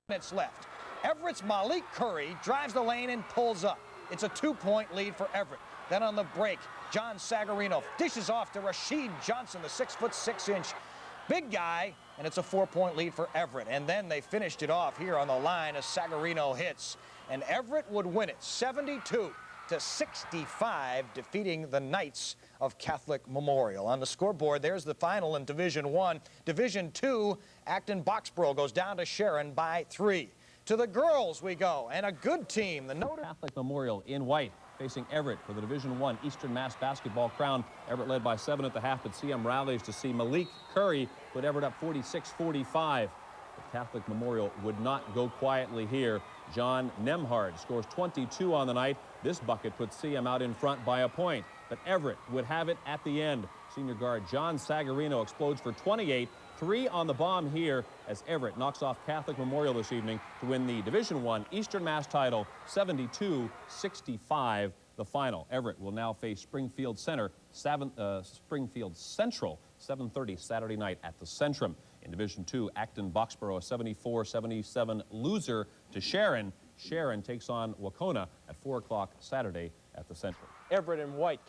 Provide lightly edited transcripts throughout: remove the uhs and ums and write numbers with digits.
Minutes left. Everett's Malik Curry drives the lane and pulls up. It's a 2-point lead for Everett. Then on the break, John Sagarino dishes off to Rashid Johnson, the 6'6" big guy, and it's a 4-point lead for Everett. And then they finished it off here on the line as Sagarino hits, and Everett would win it 72-65, defeating the Knights of Catholic Memorial. On the scoreboard, there's the final in Division I. Division II, Acton Boxboro goes down to Sharon by 3. To the girls we go, and a good team, the Notre Catholic Memorial in white, facing Everett for the Division I Eastern Mass basketball crown. Everett led by 7 at the half, but CM rallies to see Malik Curry put Everett up 46-45. But Catholic Memorial would not go quietly here. John Nemhard scores 22 on the night. This bucket puts CM out in front by a point, but Everett would have it at the end. Senior guard John Sagarino explodes for 28. 3 on the bomb here as Everett knocks off Catholic Memorial this evening to win the Division I Eastern Mass title 72-65. The final. Everett will now face Springfield Central 7:30 Saturday night at the Centrum. In Division II, Acton Boxboro, a 74-77 loser to Sharon. Sharon takes on Wacona at 4 o'clock Saturday at the Centrum. Everett in white,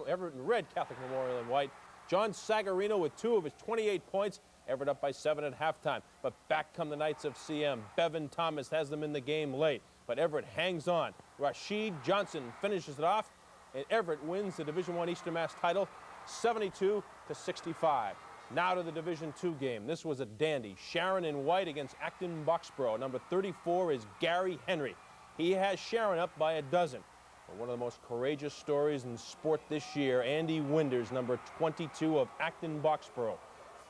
Everett in red, Catholic Memorial in white. John Sagarino with 2 of his 28 points. Everett up by 7 at halftime. But back come the Knights of CM. Bevan Thomas has them in the game late, but Everett hangs on. Rashid Johnson finishes it off, and Everett wins the Division I Eastern Mass title 72-65. Now to the Division II game. This was a dandy. Sharon in white against Acton Boxboro. Number 34 is Gary Henry. He has Sharon up by a dozen. But one of the most courageous stories in sport this year, Andy Winders, number 22 of Acton Boxboro.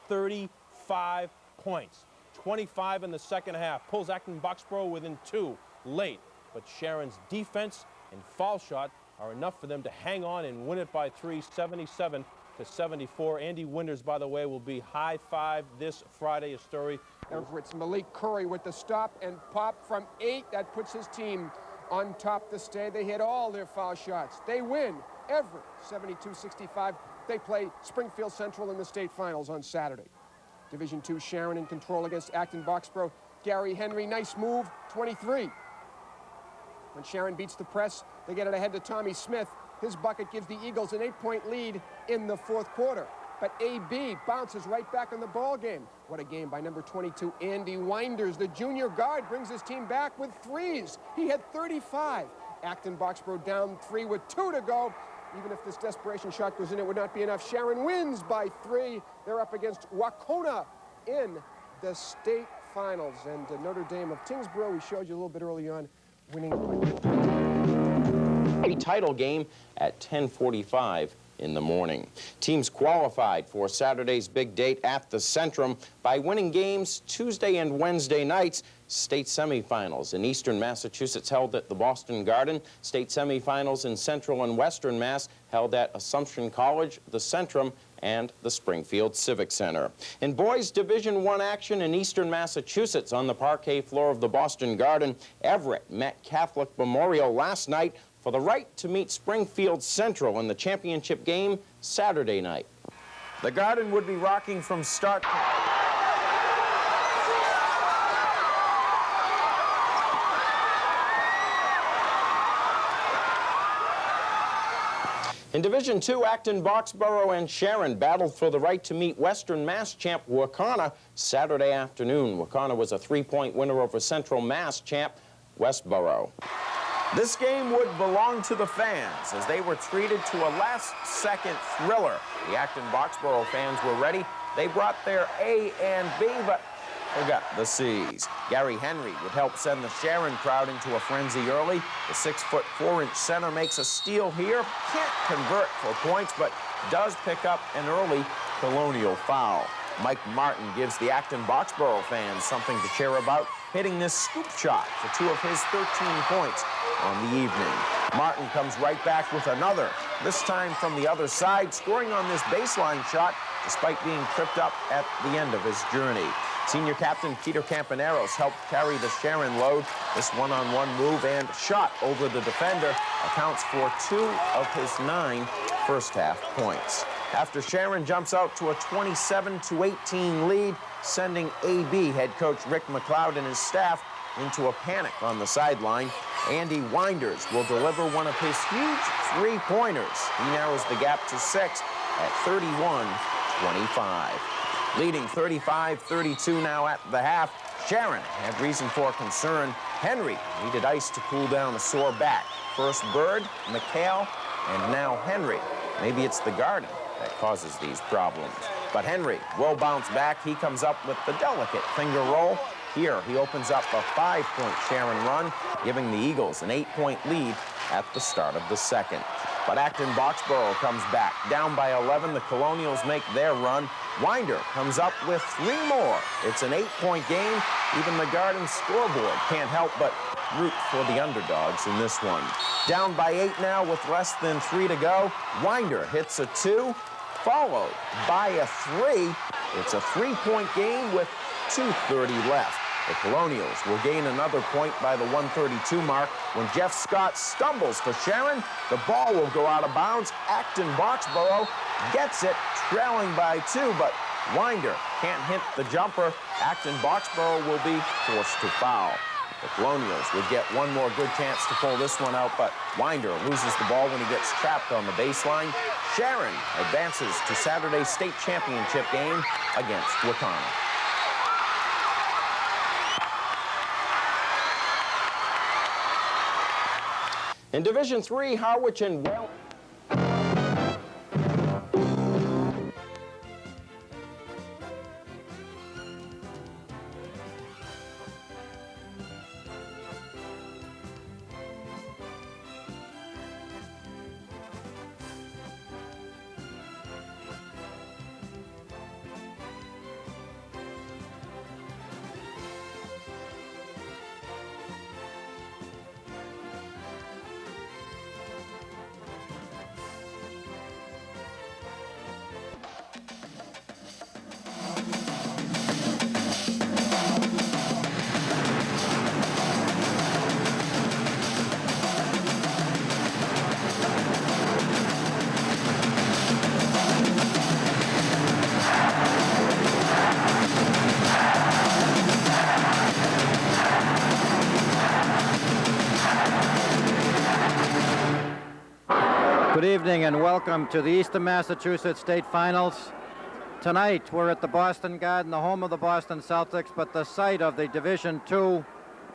35 points. 25 in the second half. Pulls Acton Boxboro within 2 late. But Sharon's defense and foul shot are enough for them to hang on and win it by 3, 77-74. Andy Winders, by the way, will be high-fived this Friday. A story. Everett's Malik Curry with the stop and pop from 8. That puts his team on top to stay. They hit all their foul shots. They win. Everett 72-65. They play Springfield Central in the state finals on Saturday. Division II, Sharon in control against Acton Boxboro. Gary Henry, nice move, 23. When Sharon beats the press, they get it ahead to Tommy Smith. His bucket gives the Eagles an 8-point lead in the 4th quarter. But AB bounces right back in the ball game. What a game by number 22, Andy Winders. The junior guard brings his team back with 3s. He had 35. Acton Boxboro down 3 with 2 to go. Even if this desperation shot goes in, it would not be enough. Sharon wins by 3. They're up against Wacona in the state finals. And Notre Dame of Tingsboro, we showed you a little bit early on, winning a title game at 10:45 in the morning. Teams qualified for Saturday's big date at the Centrum by winning games Tuesday and Wednesday nights. State semifinals in Eastern Massachusetts held at the Boston Garden. State semifinals in Central and Western Mass held at Assumption College, the Centrum, and the Springfield Civic Center. In boys Division I action in Eastern Massachusetts on the parquet floor of the Boston Garden, Everett met Catholic Memorial last night for the right to meet Springfield Central in the championship game Saturday night. The Garden would be rocking from start. In Division II, Acton Boxboro and Sharon battled for the right to meet Western Mass champ Wacona Saturday afternoon. Wacona was a 3-point winner over Central Mass champ Westboro. This game would belong to the fans as they were treated to a last-second thriller. The Acton Boxboro fans were ready. They brought their A and B, but forgot the C's. Gary Henry would help send the Sharon crowd into a frenzy early. The 6'4" center makes a steal here. Can't convert for points, but does pick up an early Colonial foul. Mike Martin gives the Acton Boxboro fans something to cheer about, hitting this scoop shot for 2 of his 13 points on the evening. Martin comes right back with another, this time from the other side, scoring on this baseline shot despite being tripped up at the end of his journey. Senior captain Peter Campaneros helped carry the Sharon load. This one-on-one move and shot over the defender accounts for 2 of his 9 first-half points. After Sharon jumps out to a 27-18 lead, sending AB head coach Rick McLeod and his staff into a panic on the sideline. Andy Winders will deliver one of his huge three-pointers. He narrows the gap to 6 at 31-25. Leading 35-32 now at the half. Sharon had reason for concern. Henry needed ice to cool down a sore back. First Bird, McHale, and now Henry. Maybe it's the Garden that causes these problems. But Henry will bounce back. He comes up with the delicate finger roll. Here, he opens up a 5-point Sharon run, giving the Eagles an 8-point lead at the start of the second. But Acton Boxboro comes back. Down by 11, the Colonials make their run. Winder comes up with 3 more. It's an 8-point game. Even the Garden scoreboard can't help but root for the underdogs in this one. Down by 8 now with less than 3 to go. Winder hits a 2, followed by a 3. It's a 3-point game with 2:30 left. The Colonials will gain another point by the 1:32 mark when Jeff Scott stumbles for Sharon. The ball will go out of bounds. Acton Boxboro gets it, trailing by 2, but Winder can't hit the jumper. Acton Boxboro will be forced to foul. The Colonials would get one more good chance to pull this one out, but Winder loses the ball when he gets trapped on the baseline. Sharon advances to Saturday's state championship game against Wakona. In Division III, Harwich and Well. Good evening and welcome to the Eastern Massachusetts State Finals. Tonight we're at the Boston Garden, the home of the Boston Celtics, but the site of the Division II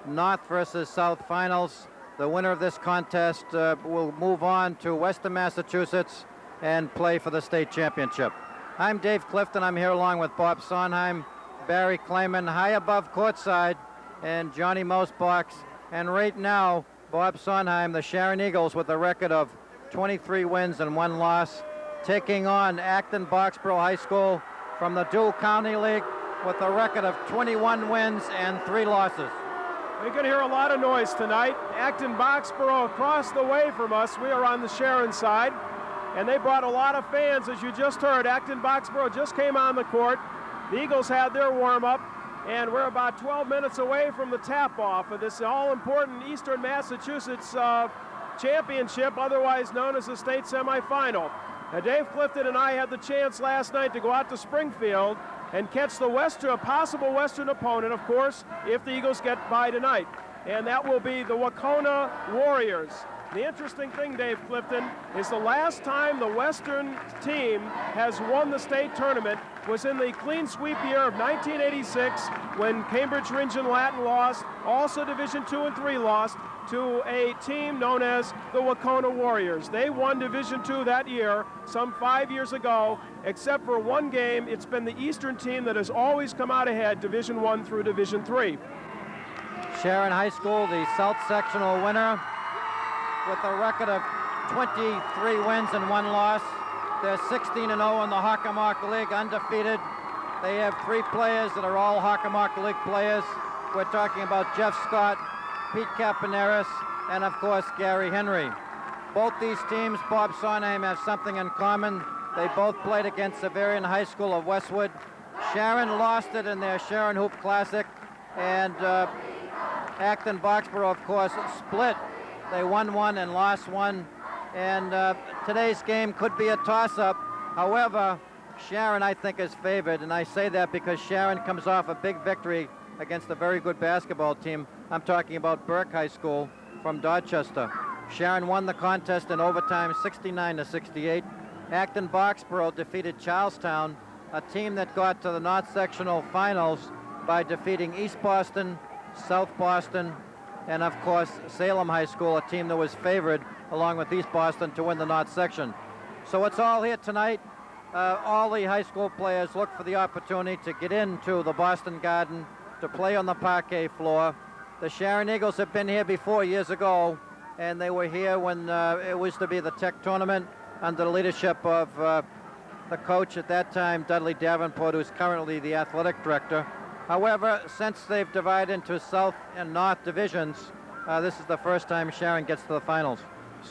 North versus South Finals. The winner of this contest will move on to Western Massachusetts and play for the state championship. I'm Dave Clifton. I'm here along with Bob Sondheim, Barry Clayman, high above courtside, and Johnny Mosebox. And right now, Bob Sondheim, the Sharon Eagles, with a record of 23 wins and 1 loss, taking on Acton Boxboro High School from the Dual County League with a record of 21 wins and 3 losses. We can hear a lot of noise tonight. Acton Boxboro across the way from us. We are on the Sharon side, and they brought a lot of fans, as you just heard. Acton Boxboro just came on the court. The Eagles had their warm-up, and we're about 12 minutes away from the tap-off of this all-important Eastern Massachusetts championship, otherwise known as the state semifinal. Now, Dave Clifton and I had the chance last night to go out to Springfield and catch a possible Western opponent, of course, if the Eagles get by tonight. And that will be the Wakona Warriors. The interesting thing, Dave Clifton, is the last time the Western team has won the state tournament was in the clean sweep year of 1986 when Cambridge Ringe and Latin lost, also Division II and III lost, to a team known as the Wakona Warriors. They won Division II that year, some 5 years ago. Except for one game, it's been the Eastern team that has always come out ahead, Division I through Division III. Sharon High School, the South Sectional winner, with a record of 23 wins and 1 loss. They're 16-0 in the Hockomock League, undefeated. They have 3 players that are all Hockomock League players. We're talking about Jeff Scott, Pete Capaneris, and of course Gary Henry. Both these teams, Bob Sondheim, have something in common. They both played against Xaverian High School of Westwood. Sharon lost it in their Sharon Hoop Classic, and Acton Boxboro, of course, split. They won 1 and lost 1, and today's game could be a toss-up. However, Sharon, I think, is favored, and I say that because Sharon comes off a big victory against a very good basketball team I'm talking about Burke High School from Dorchester. Sharon won the contest in overtime 69-68. Acton Boxboro defeated Charlestown, a team that got to the North Sectional Finals by defeating East Boston, South Boston, and of course Salem High School, a team that was favored along with East Boston to win the North Section. So it's all here tonight. All the high school players look for the opportunity to get into the Boston Garden, to play on the parquet floor. The Sharon Eagles have been here before years ago, and they were here when it was to be the Tech tournament under the leadership of the coach at that time, Dudley Davenport, who's currently the athletic director. However, since they've divided into South and North divisions, this is the first time Sharon gets to the finals.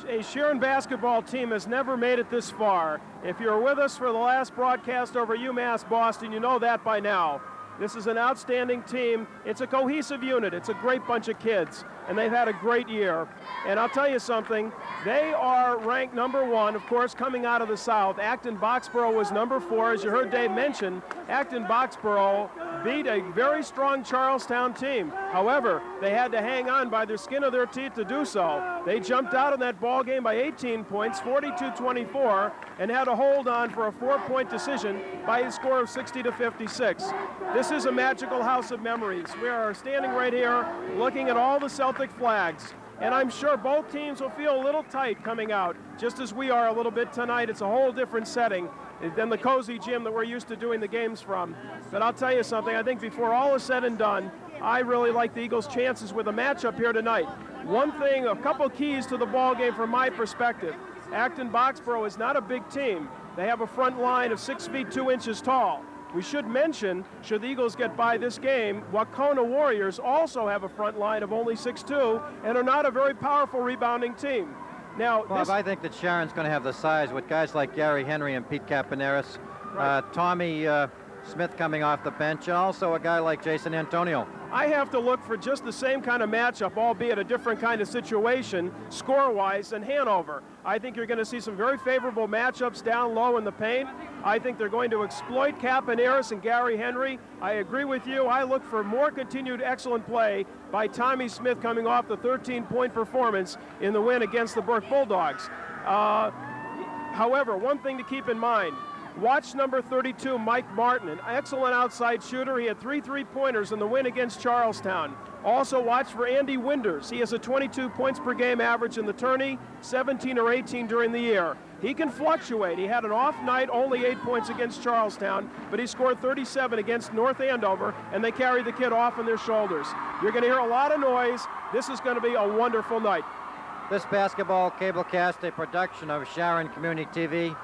A Sharon basketball team has never made it this far. If you're with us for the last broadcast over UMass Boston, you know that by now. This is an outstanding team. It's a cohesive unit. It's a great bunch of kids, and they've had a great year. And I'll tell you something, they are ranked #1, of course, coming out of the South. Acton Boxboro was #4. As you heard Dave mention, Acton Boxboro beat a very strong Charlestown team. However, they had to hang on by the skin of their teeth to do so. They jumped out in that ball game by 18 points, 42-24, and had to hold on for a 4-point decision by a score of 60-56. This is a magical house of memories. We are standing right here looking at all the Celtic flags, and I'm sure both teams will feel a little tight coming out, just as we are a little bit tonight. It's a whole different setting than the cozy gym that we're used to doing the games from. But I'll tell you something, I think before all is said and done, I really like the Eagles' chances with a matchup here tonight. One thing, a couple keys to the ball game from my perspective. Acton Boxboro is not a big team. They have a front line of 6 feet 2 inches tall. We should mention, should the Eagles get by this game, Wacona Warriors also have a front line of only 6'2" and are not a very powerful rebounding team. Now, Bob, I think that Sharon's going to have the size with guys like Gary Henry and Pete Capaneris, Right. Tommy Smith coming off the bench, and also a guy like Jason Antonio. I have to look for just the same kind of matchup, albeit a different kind of situation, score-wise, than Hanover. I think you're going to see some very favorable matchups down low in the paint. I think they're going to exploit Capaneris and Gary Henry. I agree with you. I look for more continued excellent play by Tommy Smith coming off the 13-point performance in the win against the Burke Bulldogs. However, one thing to keep in mind, watch number 32, Mike Martin, an excellent outside shooter. He had 3 3-pointers in the win against Charlestown. Also watch for Andy Winders. He has a 22 points per game average in the tourney, 17 or 18 during the year. He can fluctuate. He had an off night, only 8 points against Charlestown, but he scored 37 against North Andover, and they carried the kid off on their shoulders. You're going to hear a lot of noise. This is going to be a wonderful night. This basketball cablecast, a production of Sharon Community TV,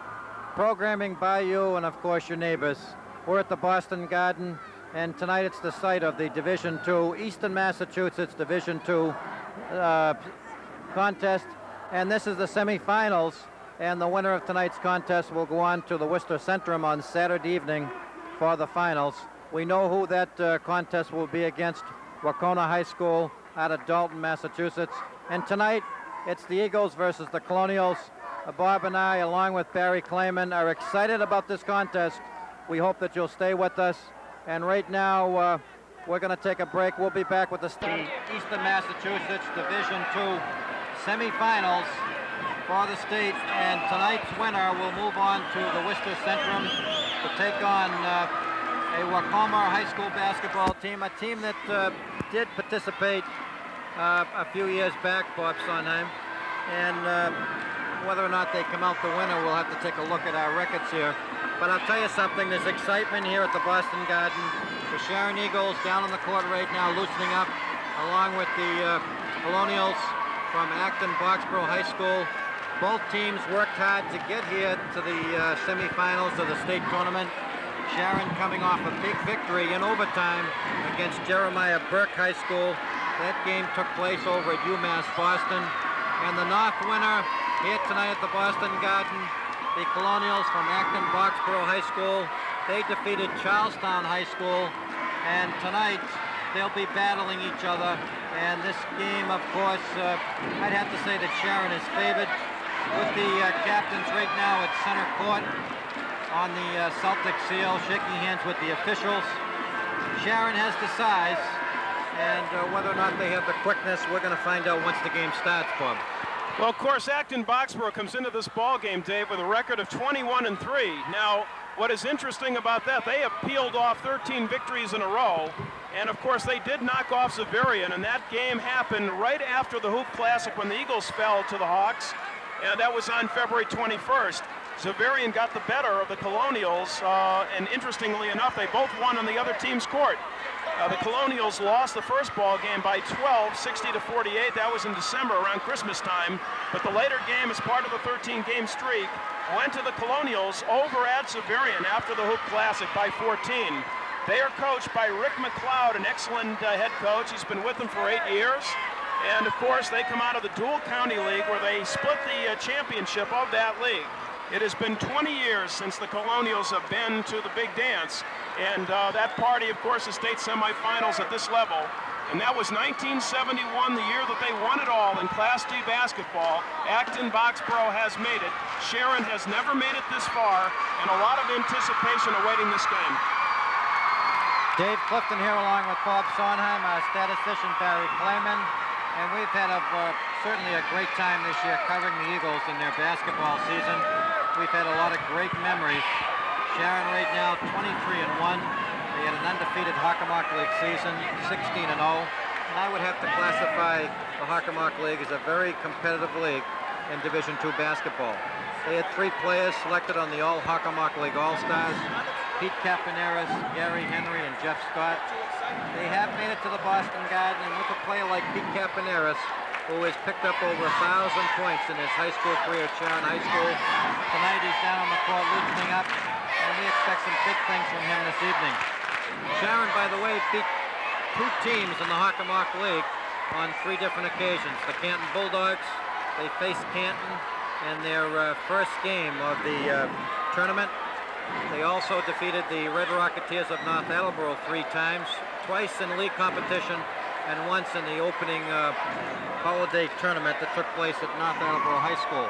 programming by you and, of course, your neighbors. We're at the Boston Garden, and tonight it's the site of the Division II, Eastern Massachusetts Division II contest, and this is the semifinals, and the winner of tonight's contest will go on to the Worcester Centrum on Saturday evening for the finals. We know who that contest will be against, Wacona High School out of Dalton, Massachusetts, and tonight it's the Eagles versus the Colonials. Bob and I, along with Barry Clayman, are excited about this contest. We hope that you'll stay with us. And right now, we're going to take a break. We'll be back with the Eastern Massachusetts Division II semifinals for the state. And tonight's winner will move on to the Worcester Centrum to take on a Wacoma High School basketball team, a team that did participate a few years back, Bob Sondheim. And whether or not they come out the winner, we'll have to take a look at our records here. But I'll tell you something, there's excitement here at the Boston Garden. The Sharon Eagles down on the court right now, loosening up, along with the Colonials from Acton Boxboro High School. Both teams worked hard to get here to the semifinals of the state tournament. Sharon coming off a big victory in overtime against Jeremiah Burke High School. That game took place over at UMass Boston. And the North winner here tonight at the Boston Garden, the Colonials from Acton Boxboro High School. They defeated Charlestown High School, and tonight they'll be battling each other. And this game, of course, I'd have to say that Sharon is favored, with the captains right now at center court on the Celtic seal, shaking hands with the officials. Sharon has the size, And whether or not they have the quickness, we're going to find out once the game starts, Bob. Well, of course, Acton Boxboro comes into this ball game, Dave, with a record of 21-3. Now, what is interesting about that, they have peeled off 13 victories in a row. And, of course, they did knock off Xaverian, and that game happened right after the Hoop Classic when the Eagles fell to the Hawks. And that was on February 21st. Xaverian got the better of the Colonials, and interestingly enough, they both won on the other team's court. The Colonials lost the first ball game by 12, 60-48. That was in December, around Christmas time. But the later game, as part of the 13-game streak, went to the Colonials over at Xaverian after the Hoop Classic by 14. They are coached by Rick McLeod, an excellent head coach. He's been with them for 8 years. And, of course, they come out of the Dual County League where they split the championship of that league. It has been 20 years since the Colonials have been to the big dance. And that party, of course, is state semifinals at this level. And that was 1971, the year that they won it all in Class D basketball. Acton Boxboro has made it. Sharon has never made it this far, and a lot of anticipation awaiting this game. Dave Clifton here along with Bob Sondheim, our statistician Barry Clayman. And we've had certainly a great time this year covering the Eagles in their basketball season. We've had a lot of great memories. Sharon right now 23-1. They had an undefeated Hockomock League season, 16-0. And I would have to classify the Hockomock League as a very competitive league in Division II basketball. They had 3 players selected on the All-Hockomock League All-Stars: Pete Capaneras, Gary Henry, and Jeff Scott. They have made it to the Boston Garden, and with a player like Pete Capaneras, who has picked up over 1,000 points in his high school career at Sharon High School. Tonight he's down on the court loosening up, and we expect some big things from him this evening. Sharon, by the way, beat 2 teams in the Hockomock League on 3 different occasions. The Canton Bulldogs, they faced Canton in their first game of the tournament. They also defeated the Red Rocketeers of North Attleboro 3 times, twice in league competition, and once in the opening holiday tournament that took place at North Attleboro High School.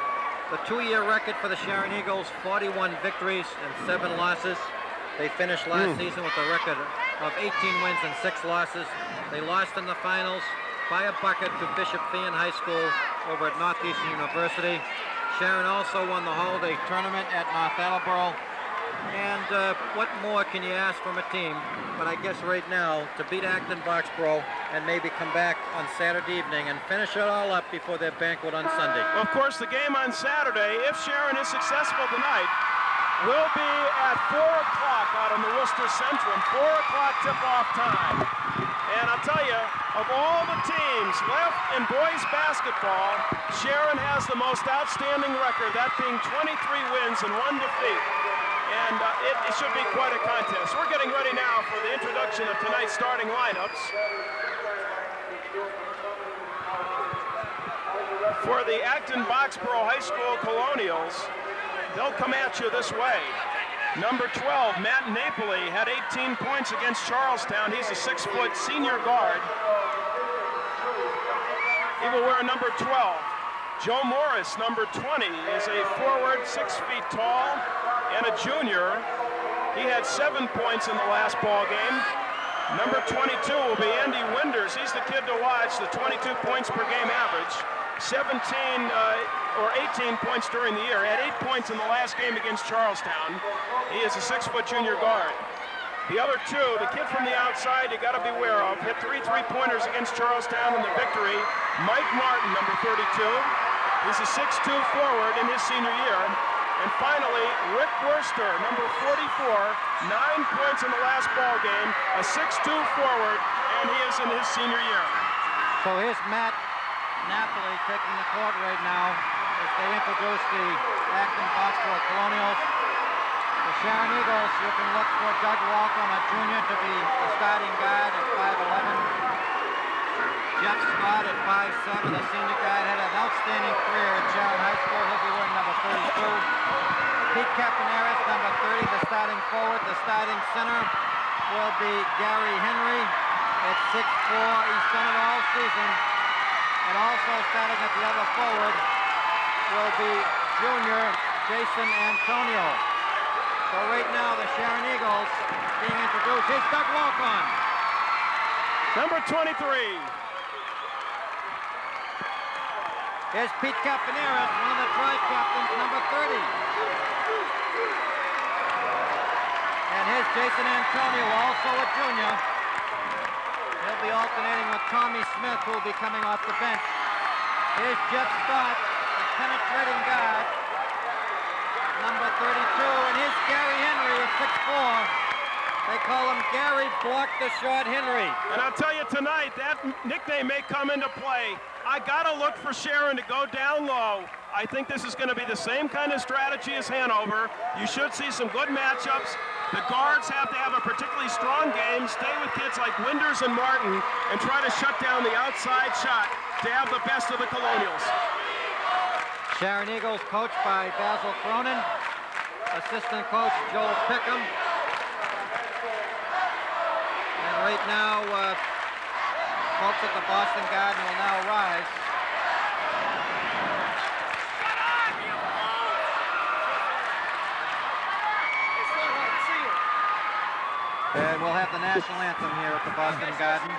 The 2-year record for the Sharon Eagles, 41 victories and 7 losses. They finished last season with a record of 18 wins and 6 losses. They lost in the finals by a bucket to Bishop Feehan High School over at Northeastern University. Sharon also won the holiday tournament at North Attleboro. And what more can you ask from a team? But I guess right now, to beat Acton Boxboro and maybe come back on Saturday evening and finish it all up before their banquet on Sunday. Well, of course, the game on Saturday, if Sharon is successful tonight, will be at 4 o'clock out on the Worcester Centrum, 4 o'clock tip-off time. And I'll tell you, of all the teams left in boys basketball, Sharon has the most outstanding record, that being 23 wins and 1 defeat. And it should be quite a contest. We're getting ready now for the introduction of tonight's starting lineups. For the Acton Boxboro High School Colonials, they'll come at you this way. Number 12, Matt Napoli, had 18 points against Charlestown. He's a 6-foot senior guard. He will wear number 12. Joe Morris, number 20, is a forward, 6 feet tall, and a junior. He had 7 points in the last ball game. Number 22 will be Andy Winders. He's the kid to watch, the 22 points per game average. 17 or 18 points during the year. Had 8 points in the last game against Charlestown. He is a 6-foot junior guard. The other 2, the kid from the outside you got to beware of, hit 3 3-pointers against Charlestown in the victory. Mike Martin, number 32. He's a 6'2 forward in his senior year. And finally, Rick Worster, number 44, 9 points in the last ball game, a 6'2 forward, and he is in his senior year. So here's Matt Napoli taking the court right now as they introduce the Acton Boxboro Colonials. The Sharon Eagles, you can look for Doug Walcom, a junior, to be the starting guard at 5'11". Jeff Scott at 5'7", the senior guard, had an outstanding career at Sharon High School. He'll be wearing number 32. Pete Capaneras, number 30, the starting forward. The starting center will be Gary Henry at 6'4". He's done it all season. And also starting at the other forward will be junior Jason Antonio. So right now the Sharon Eagles being introduced. Here's Doug Walcon. Number 23. Here's Pete Campaneris, one of the tri-captains, number 30. And here's Jason Antonio, also a junior. He'll be alternating with Tommy Smith, who will be coming off the bench. Here's Jeff Scott, a penetrating guard, number 32. And here's Gary Henry at 6'4". They call him Gary Block the Short Henry. And I'll tell you tonight, that nickname may come into play. I gotta look for Sharon to go down low. I think this is gonna be the same kind of strategy as Hanover. You should see some good matchups. The guards have to have a particularly strong game, stay with kids like Winders and Martin, and try to shut down the outside shot to have the best of the Colonials. Sharon Eagles coached by Basil Cronin, assistant coach Joel Pickham. And right now, folks at the Boston Garden will now rise. And we'll have the national anthem here at the Boston Garden.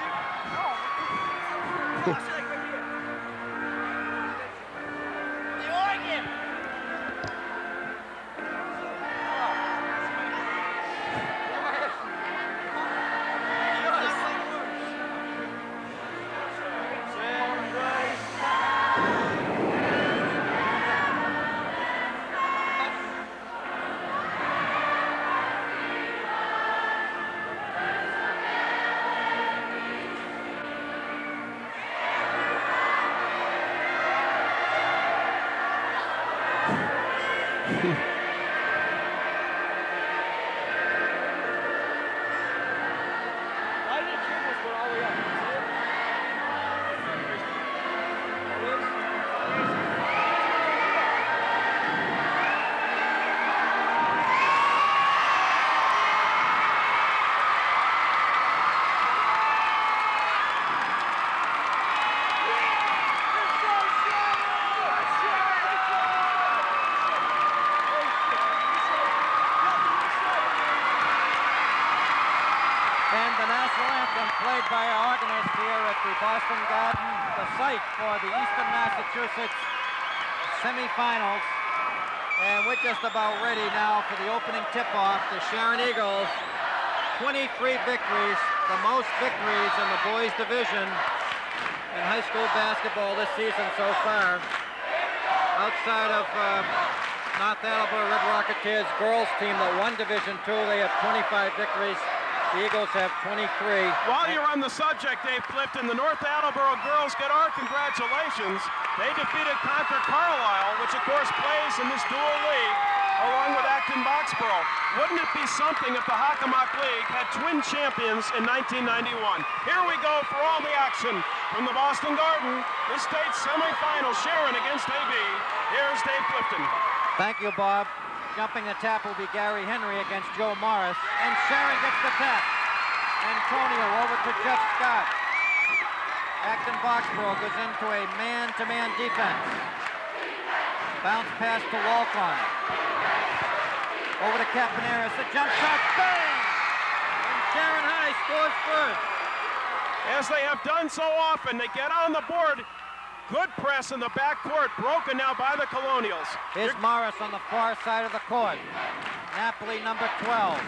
Played by our organist here at the Boston Garden, the site for the Eastern Massachusetts semifinals. And we're just about ready now for the opening tip-off. The Sharon Eagles, 23 victories, the most victories in the boys division in high school basketball this season so far. Outside of North Attleboro Red Rocketeers girls team that won Division II, they have 25 victories. The Eagles have 23. While you're on the subject, Dave Clifton, the North Attleboro girls get our congratulations. They defeated Concord Carlisle, which of course plays in this dual league, along with Acton Boxboro. Wouldn't it be something if the Hockomock League had twin champions in 1991? Here we go for all the action from the Boston Garden. The state semifinal, Sharon against AB. Here's Dave Clifton. Thank you, Bob. Jumping the tap will be Gary Henry against Joe Morris. And Sharon gets the tap. Antonio over to Jeff Scott. Acton Boxboro goes into a man-to-man defense. Bounce pass to Walcon. Over to Campaneris. A jump shot. Bang! And Sharon High scores first. As they have done so often, they get on the board. Good press in the backcourt, broken now by the Colonials. Here's Morris on the far side of the court. Napoli, number 12,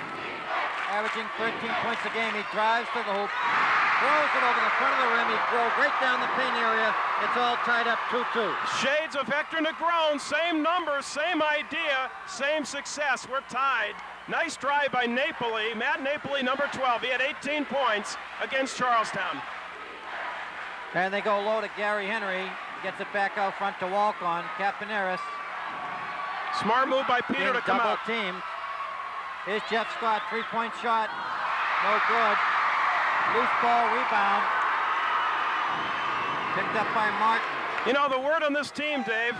averaging 13 points a game. He drives to the hoop, throws it over the front of the rim. He drove right down the paint area. It's all tied up 2-2. Shades of Hector Negron, same numbers, same idea, same success. We're tied. Nice drive by Napoli. Matt Napoli, number 12. He had 18 points against Charlestown. And they go low to Gary Henry. Gets it back out front to Walcon. Campaneris. Smart move by Peter to come out. Double team. Here's Jeff Scott, three-point shot. No good. Loose ball rebound. Picked up by Martin. You know, the word on this team, Dave,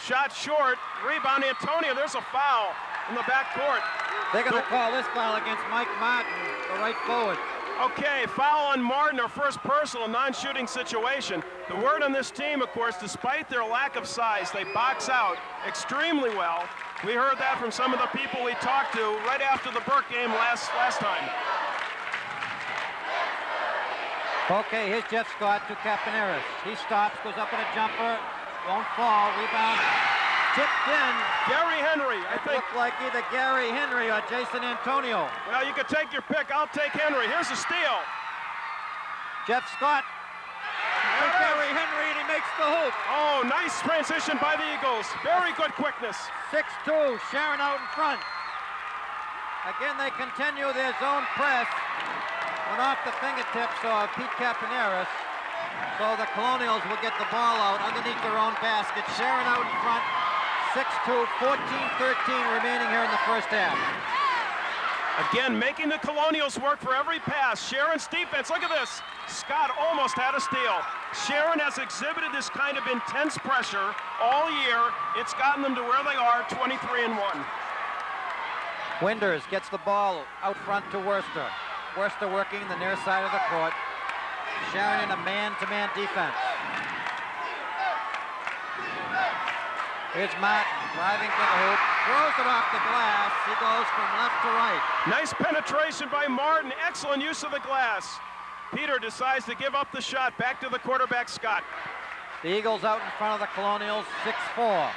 shot short, rebound Antonio. There's a foul in the backcourt. They're going to call this foul against Mike Martin, the right forward. Okay, foul on Martin, our first personal non-shooting situation. The word on this team, of course, despite their lack of size, they box out extremely well. We heard that from some of the people we talked to right after the Burke game last time. Okay, here's Jeff Scott to Capaneris. He stops, goes up in a jumper, won't fall, rebound, tipped in. Gary Henry, I think. Looked like either Gary Henry or Jason Antonio. Well, you can take your pick. I'll take Henry. Here's a steal. Jeff Scott to Gary Henry, and he makes the hoop. Oh, nice transition by the Eagles. Very good quickness. 6-2, Sharon out in front. Again, they continue their zone press. Went off the fingertips of Pete Capaneris. So the Colonials will get the ball out underneath their own basket. Sharon out in front, 6-2, 14-13 remaining here in the first half. Again, making the Colonials work for every pass. Sharon's defense, look at this. Scott almost had a steal. Sharon has exhibited this kind of intense pressure all year. It's gotten them to where they are, 23-1. Winders gets the ball out front to Worcester. Worcester working the near side of the court. Sharon in a man-to-man defense. Here's Martin driving to the hoop, throws it off the glass. He goes from left to right. Nice penetration by Martin. Excellent use of the glass. Peter decides to give up the shot. Back to the quarterback, Scott. The Eagles out in front of the Colonials, 6-4.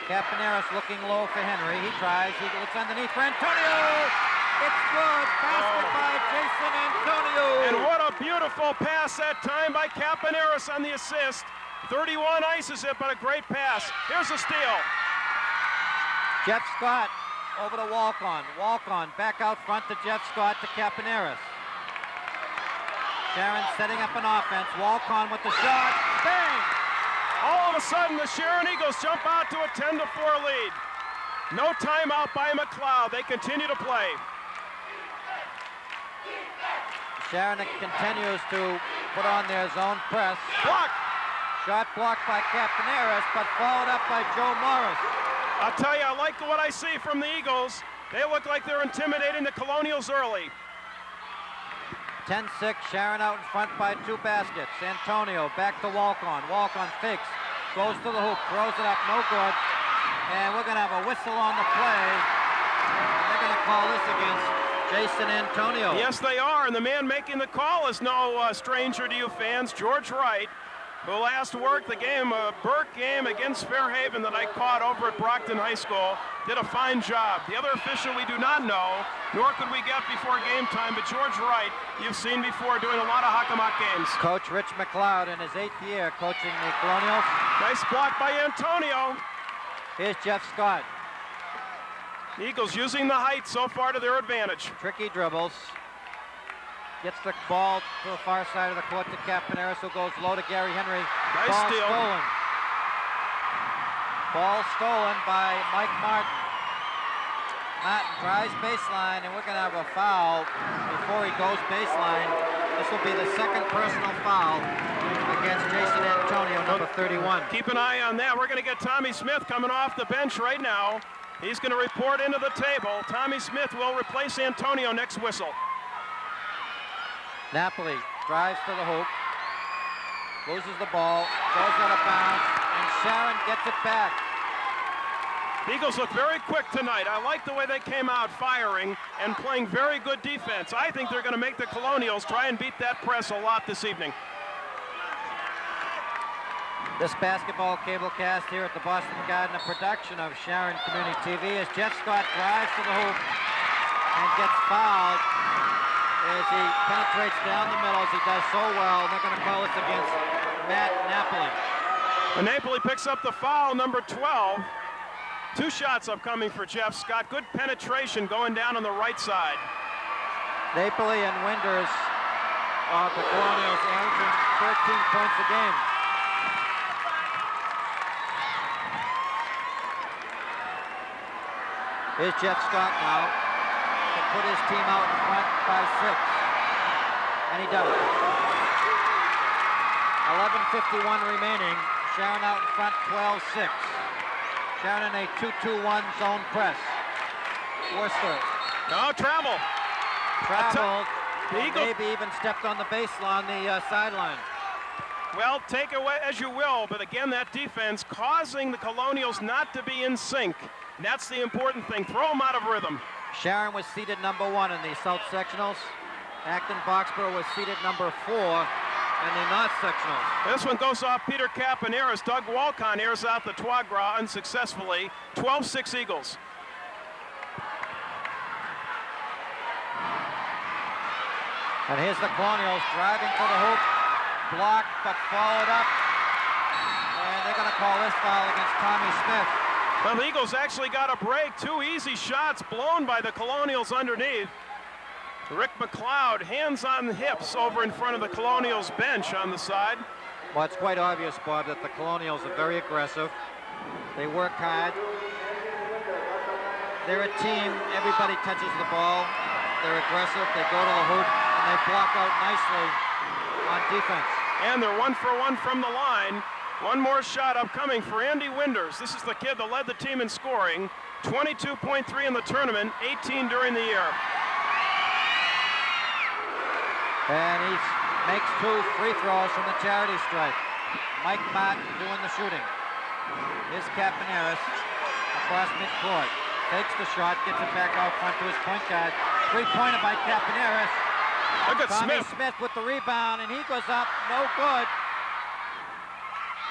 Capaneris looking low for Henry. He tries. He looks underneath for Antonio. It's good. Basket by Jason Antonio. And what a beautiful pass that time by Capaneris on the assist. 31 ices it, but a great pass. Here's a steal. Jeff Scott over to Walk-On. Walk-On back out front to Jeff Scott to Capaneris. Sharon setting up an offense. Walk-On with the shot. Bang! All of a sudden, the Sharon Eagles jump out to a 10-4 lead. No timeout by McLeod. They continue to play. Sharon continues to put on their zone press. Block. Shot blocked by Capaneris, but followed up by Joe Morris. I'll tell you, I like what I see from the Eagles. They look like they're intimidating the Colonials early. 10-6, Sharon out in front by 2 baskets. Antonio back to Walk-On. Walk-On fakes, goes to the hoop, throws it up, no good. And we're going to have a whistle on the play. And they're going to call this against Jason Antonio. Yes, they are, and the man making the call is no stranger to you fans, George Wright, who last worked the game, a Burke game against Fairhaven that I caught over at Brockton High School. Did a fine job. The other official we do not know, nor could we get before game time, but George Wright, you've seen before doing a lot of Hockomock games. Coach Rich McLeod in his 8th year coaching the Colonials. Nice block by Antonio. Here's Jeff Scott. The Eagles using the height so far to their advantage. Tricky dribbles. Gets the ball to the far side of the court to Capaneris, who goes low to Gary Henry. Nice ball steal. Stolen. Ball stolen by Mike Martin. Martin tries baseline, and we're going to have a foul before he goes baseline. This will be the second personal foul against Jason Antonio, number 31. Keep an eye on that. We're going to get Tommy Smith coming off the bench right now. He's going to report into the table. Tommy Smith will replace Antonio next whistle. Napoli drives to the hoop, loses the ball, goes out of bounds, and Sharon gets it back. The Eagles look very quick tonight. I like the way they came out firing and playing very good defense. I think they're going to make the Colonials try and beat that press a lot this evening. This basketball cablecast here at the Boston Garden, a production of Sharon Community TV, as Jeff Scott drives to the hoop and gets fouled as he penetrates down the middle, as he does so well. They're going to call this against Matt Napoli. And Napoli picks up the foul, number 12. 2 shots upcoming for Jeff Scott. Good penetration going down on the right side. Napoli and Winders are the Colonials averaging 13 points a game. Here's Jeff Scott now to put his team out in front by 6. And he does. 11:51 remaining. Sharon out in front, 12-6. Sharon in a 2-2-1 zone press. Worcester. No, travel. Traveled. The Eagles, maybe even stepped on the baseline, the sideline. well, take it away as you will, but again, that defense causing the Colonials not to be in sync. That's the important thing. Throw them out of rhythm. Sharon was seated number 1 in the South Sectionals, Acton Boxboro was seated number 4 in the North Sectional. This one goes off Peter Capaneris. Doug Walcon airs out the trois gras unsuccessfully. 12-6 Eagles. And here's the Colonials driving for the hoop. Blocked, but followed up. And they're going to call this foul against Tommy Smith. Well, the Eagles actually got a break. 2 easy shots blown by the Colonials underneath. Rick McLeod, hands on the hips over in front of the Colonials bench on the side. Well, it's quite obvious, Bob, that the Colonials are very aggressive. They work hard. They're a team. Everybody touches the ball. They're aggressive. They go to the hoop, and they block out nicely on defense. And they're 1 for 1 from the line. One more shot upcoming for Andy Winders. This is the kid that led the team in scoring. 22.3 in the tournament, 18 during the year. And he makes 2 free throws from the charity stripe. Mike Martin doing the shooting. Here's Capaneris across midcourt. Takes the shot, gets it back out front to his point guard. 3-pointer by Capaneris. Look at Tommy Smith. Smith with the rebound, and he goes up, no good.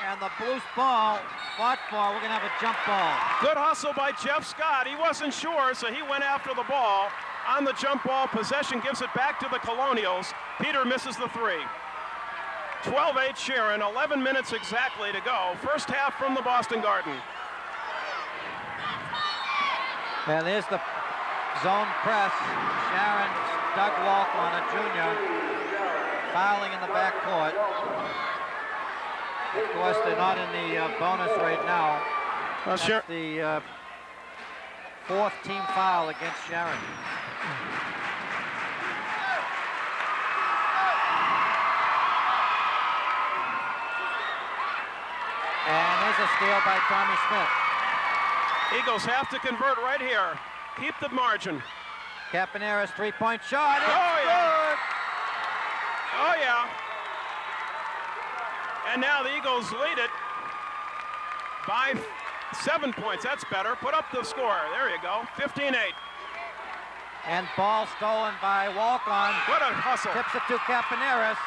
And the Blues ball fought for. We're going to have a jump ball. Good hustle by Jeff Scott. He wasn't sure, so he went after the ball. On the jump ball, possession gives it back to the Colonials. Peter misses the 3. 12-8 Sharon, 11 minutes exactly to go. First half from the Boston Garden. And there's the zone press. Sharon, Doug Walcon, a junior, fouling in the backcourt. Of course, they're not in the bonus right now. Well, That's the 4th team foul against Sharon. And there's a steal by Tommy Smith. Eagles have to convert right here. Keep the margin. Capaneris 3-point shot. It's yeah. Oh, yeah. And now the Eagles lead it by 7 points. That's better. Put up the score. There you go. 15-8. And ball stolen by Walcon. What a hustle. Tips it to Capaneris.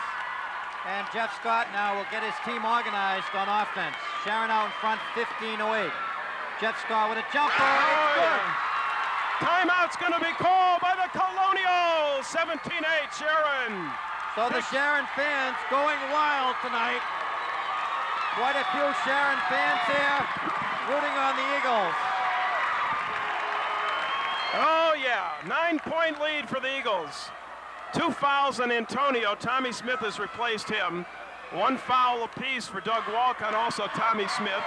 And Jeff Scott now will get his team organized on offense. Sharon out in front, 15-8. Jeff Scott with a jumper. It's good. Timeout's going to be called by the Colonials. 17-8, Sharon. So the Sharon fans going wild tonight. Quite a few Sharon fans here rooting on the Eagles. Oh, yeah. 9-point lead for the Eagles. 2 fouls on Antonio. Tommy Smith has replaced him. 1 foul apiece for Doug Walcon, also Tommy Smith.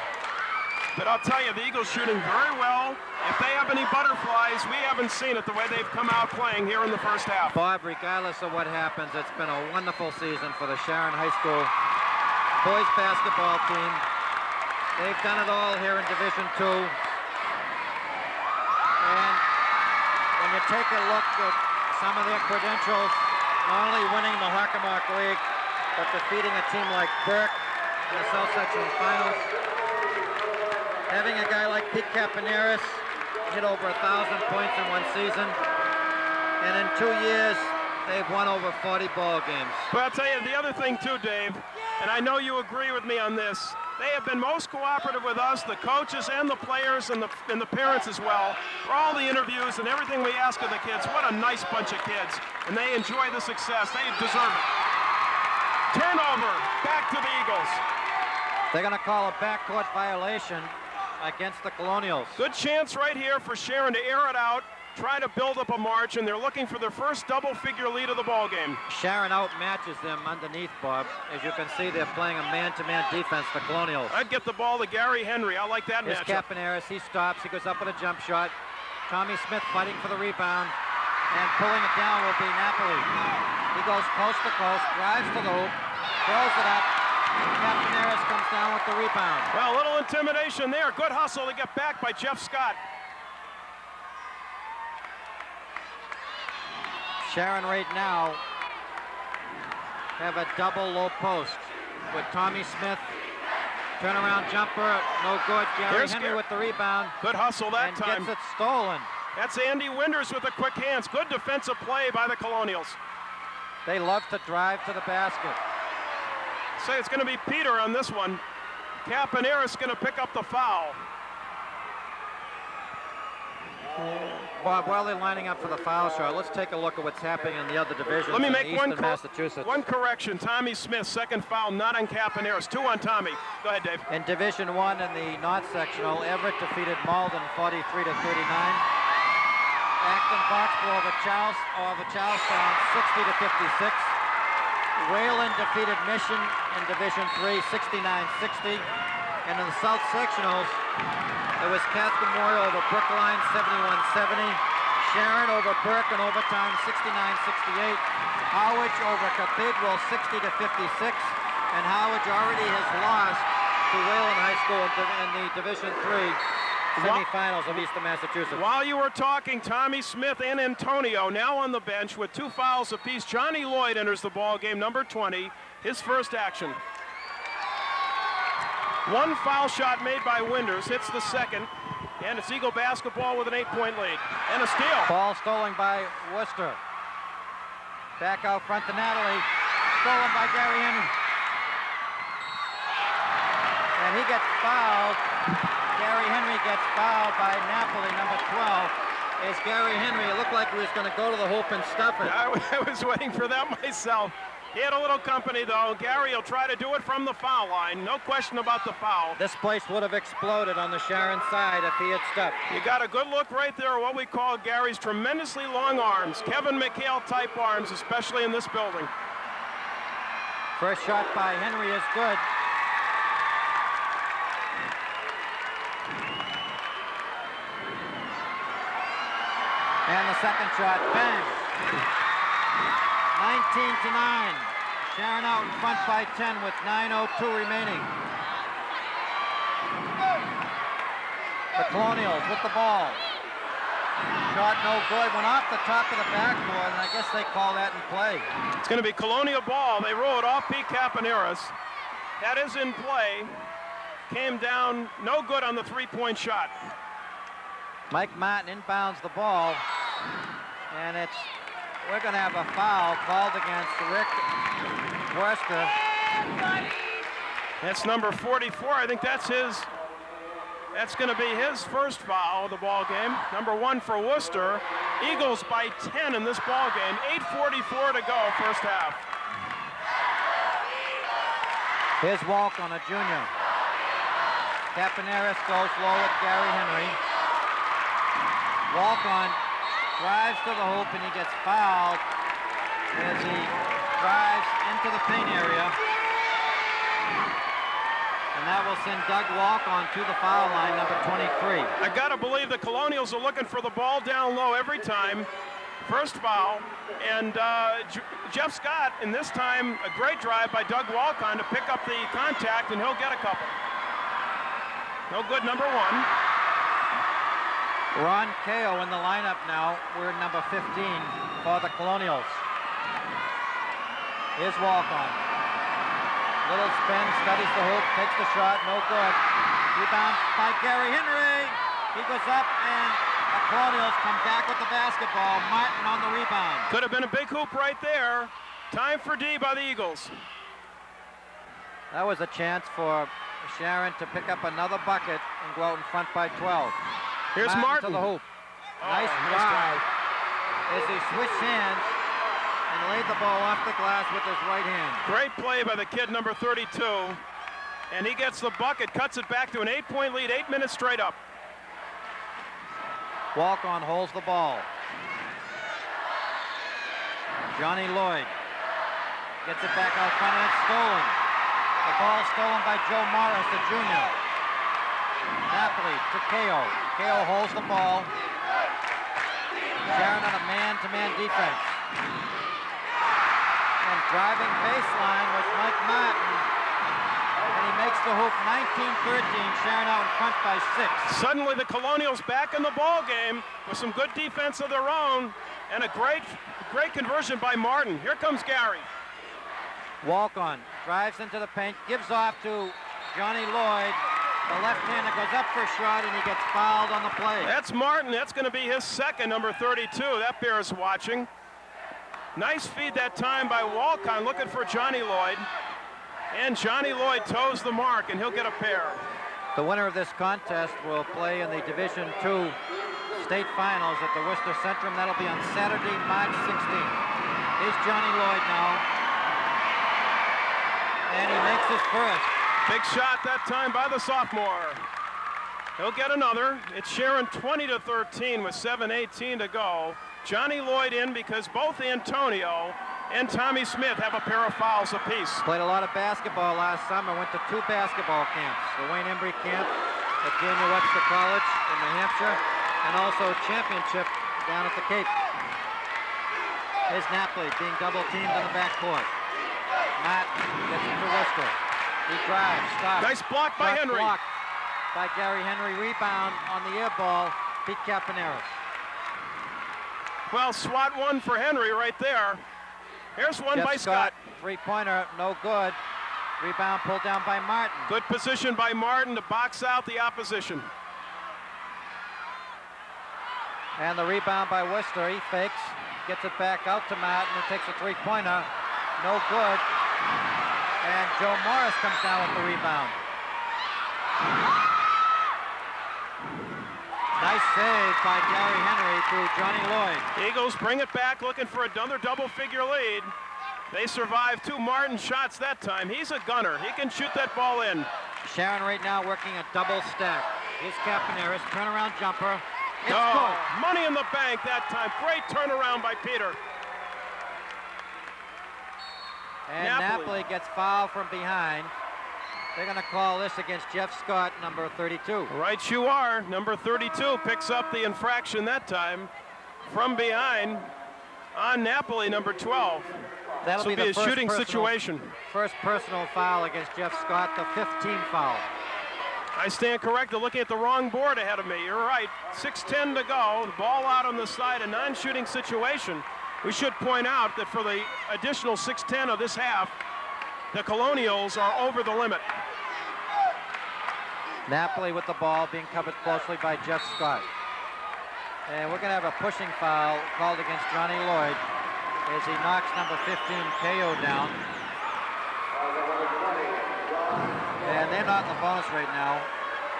But I'll tell you, the Eagles shooting very well. If they have any butterflies, we haven't seen it the way they've come out playing here in the first half. Bob, regardless of what happens, it's been a wonderful season for the Sharon High School boys basketball team. They've done it all here in Division II. And when you take a look at some of their credentials, not only winning the Hockomock League, but defeating a team like Burke in the South Section Finals. Having a guy like Pete Capaneris hit over 1,000 points in one season. And in 2 years, they've won over 40 ball games. But I'll tell you the other thing too, Dave, and I know you agree with me on this, they have been most cooperative with us, the coaches and the players and the parents as well, for all the interviews and everything we ask of the kids. What a nice bunch of kids, and they enjoy the success. They deserve it. Turnover, back to the Eagles. They're going to call a backcourt violation against the Colonials. Good chance right here for Sharon to air it out, try to build up a margin. They're looking for their first double-figure lead of the ball game. Sharon outmatches them underneath, Bob. As you can see, they're playing a man-to-man defense, the Colonials. I'd get the ball to Gary Henry. I like that Here's matchup. Capaneris. He stops. He goes up with a jump shot. Tommy Smith fighting for the rebound. And pulling it down will be Napoli. He goes coast to coast, drives to the hoop, throws it up. Capaneris comes down with the rebound. Well, a little intimidation there. Good hustle to get back by Jeff Scott. Sharon right now have a double low post with Tommy Smith. Turnaround jumper, no good. Gary Henry with the rebound. Good hustle that time. Gets it stolen. That's Andy Winders with the quick hands. Good defensive play by the Colonials. They love to drive to the basket. Say it's going to be Peter on this one. Capaneris going to pick up the foul. Bob, while they're lining up for the foul shot, let's take a look at what's happening in the other divisions. Let me make in Eastern Massachusetts. one correction. Tommy Smith, second foul, not on Capaneris. 2 on Tommy. Go ahead, Dave. In Division 1 in the North Sectional, Everett defeated Malden 43-39. Acton Boxboro over Charlestown 60-56. Wayland defeated Mission in Division 3 69-60. And in the South Sectionals, it was Cass Memorial over Brookline 71-70. Sharon over Burke in overtime 69-68. Howard over Cathedral 60-56. And Howard already has lost to Wayland High School in the Division 3 semifinals of Eastern Massachusetts. While you were talking, Tommy Smith and Antonio now on the bench with 2 fouls apiece. Johnny Lloyd enters the ball game, number 20, his first action. 1 foul shot made by Winders, hits the second, and it's Eagle basketball with an 8-point lead. And a steal. Ball stolen by Worcester. Back out front to Natalie. Stolen by Gary Henry. And he gets fouled. Gary Henry gets fouled by Napoli, number 12. Is Gary Henry. It looked like he was going to go to the hoop and stuff it. I was waiting for that myself. He had a little company, though. Gary will try to do it from the foul line. No question about the foul. This place would have exploded on the Sharon side if he had stepped. You got a good look right there at what we call Gary's tremendously long arms. Kevin McHale-type arms, especially in this building. First shot by Henry is good. And the second shot, bang. 19-9. Sharon out in front by 10 with 9:02 remaining. The Colonials with the ball. Shot no good, went off the top of the backboard, and I guess they call that in play. It's going to be Colonial ball. They roll it off Pete Capaneris. That is in play. Came down no good on the 3-point shot. Mike Martin inbounds the ball, and we're going to have a foul called against Rick Worcester. That's number 44. I think that's going to be his first foul of the ball game. Number 1 for Worcester. Eagles by 10 in this ball game. 8:44 to go, first half. Here's Walk on a junior. Capaneris goes low with Gary Henry. Walk on drives to the hoop and he gets fouled as he drives into the paint area. And that will send Doug Walk on to the foul line, number 23. I got to believe the Colonials are looking for the ball down low every time. First foul. And Jeff Scott, in this time, a great drive by Doug Walcon to pick up the contact, and he'll get a couple. No good, number 1. Ron Kao in the lineup now. We're number 15 for the Colonials. Here's Walk-on. Little spin, studies the hoop, takes the shot, no good. Rebound by Gary Henry. He goes up, and the Colonials come back with the basketball. Martin on the rebound. Could have been a big hoop right there. Time for D by the Eagles. That was a chance for Sharon to pick up another bucket and go out in front by 12. Here's Martin. To the hoop. Nice drive as he switched hands and laid the ball off the glass with his right hand. Great play by the kid, number 32. And he gets the bucket, cuts it back to an 8-point lead, 8 minutes straight up. Walk-on holds the ball. Johnny Lloyd gets it back out front, and it's stolen. The ball stolen by Joe Morris, the junior. Napoli to Kao. Kao holds the ball. Sharon on a man-to-man defense. And driving baseline was Mike Martin. And he makes the hoop 19-13. Sharon out in front by 6. Suddenly the Colonials back in the ball game with some good defense of their own and a great conversion by Martin. Here comes Gary. Walk-on drives into the paint, gives off to Johnny Lloyd. The left-hander goes up for a shot, and he gets fouled on the play. That's Martin. That's going to be his second, number 32. That bears watching. Nice feed that time by Walcon, looking for Johnny Lloyd. And Johnny Lloyd toes the mark, and he'll get a pair. The winner of this contest will play in the Division II state finals at the Worcester Centrum. That'll be on Saturday, March 16th. Here's Johnny Lloyd now. And he makes his first. Big shot that time by the sophomore. He'll get another. It's Sharon 20-13 with 7:18 to go. Johnny Lloyd in because both Antonio and Tommy Smith have a pair of fouls apiece. Played a lot of basketball last summer, went to 2 basketball camps. The Wayne Embry camp at Daniel Webster College in New Hampshire, and also a championship down at the Cape. Here's Napoli being double-teamed on the backcourt. Matt gets it to Worcester. He drives, stops. Nice block by Henry. Blocked by Gary Henry. Rebound on the air ball, Pete Capaneris. Well, SWAT one for Henry right there. Here's one by Scott. Three-pointer, no good. Rebound pulled down by Martin. Good position by Martin to box out the opposition. And the rebound by Worcester. He fakes, gets it back out to Martin, and takes a three-pointer. No good. And Joe Morris comes down with the rebound. Nice save by Gary Henry to Johnny Lloyd. Eagles bring it back, looking for another double-figure lead. They survived 2 Martin shots that time. He's a gunner. He can shoot that ball in. Sharon right now working a double stack. Here's Capaneris, turnaround jumper. It's Oh, good. money in the bank that time. Great turnaround by Peter. And Napoli gets fouled from behind. They're going to call this against Jeff Scott, number 32. Right you are. Number 32 picks up the infraction that time from behind on Napoli, number 12. That'll be the a shooting situation. First personal foul against Jeff Scott, the 5th team foul. I stand corrected, looking at the wrong board ahead of me. You're right. 6:10 to go. The ball out on the side, a non-shooting situation. We should point out that for the additional 6:10 of this half, the Colonials are over the limit. Napoli with the ball, being covered closely by Jeff Scott. And we're going to have a pushing foul called against Johnny Lloyd as he knocks number 15, KO, down. And they're not in the bonus right now,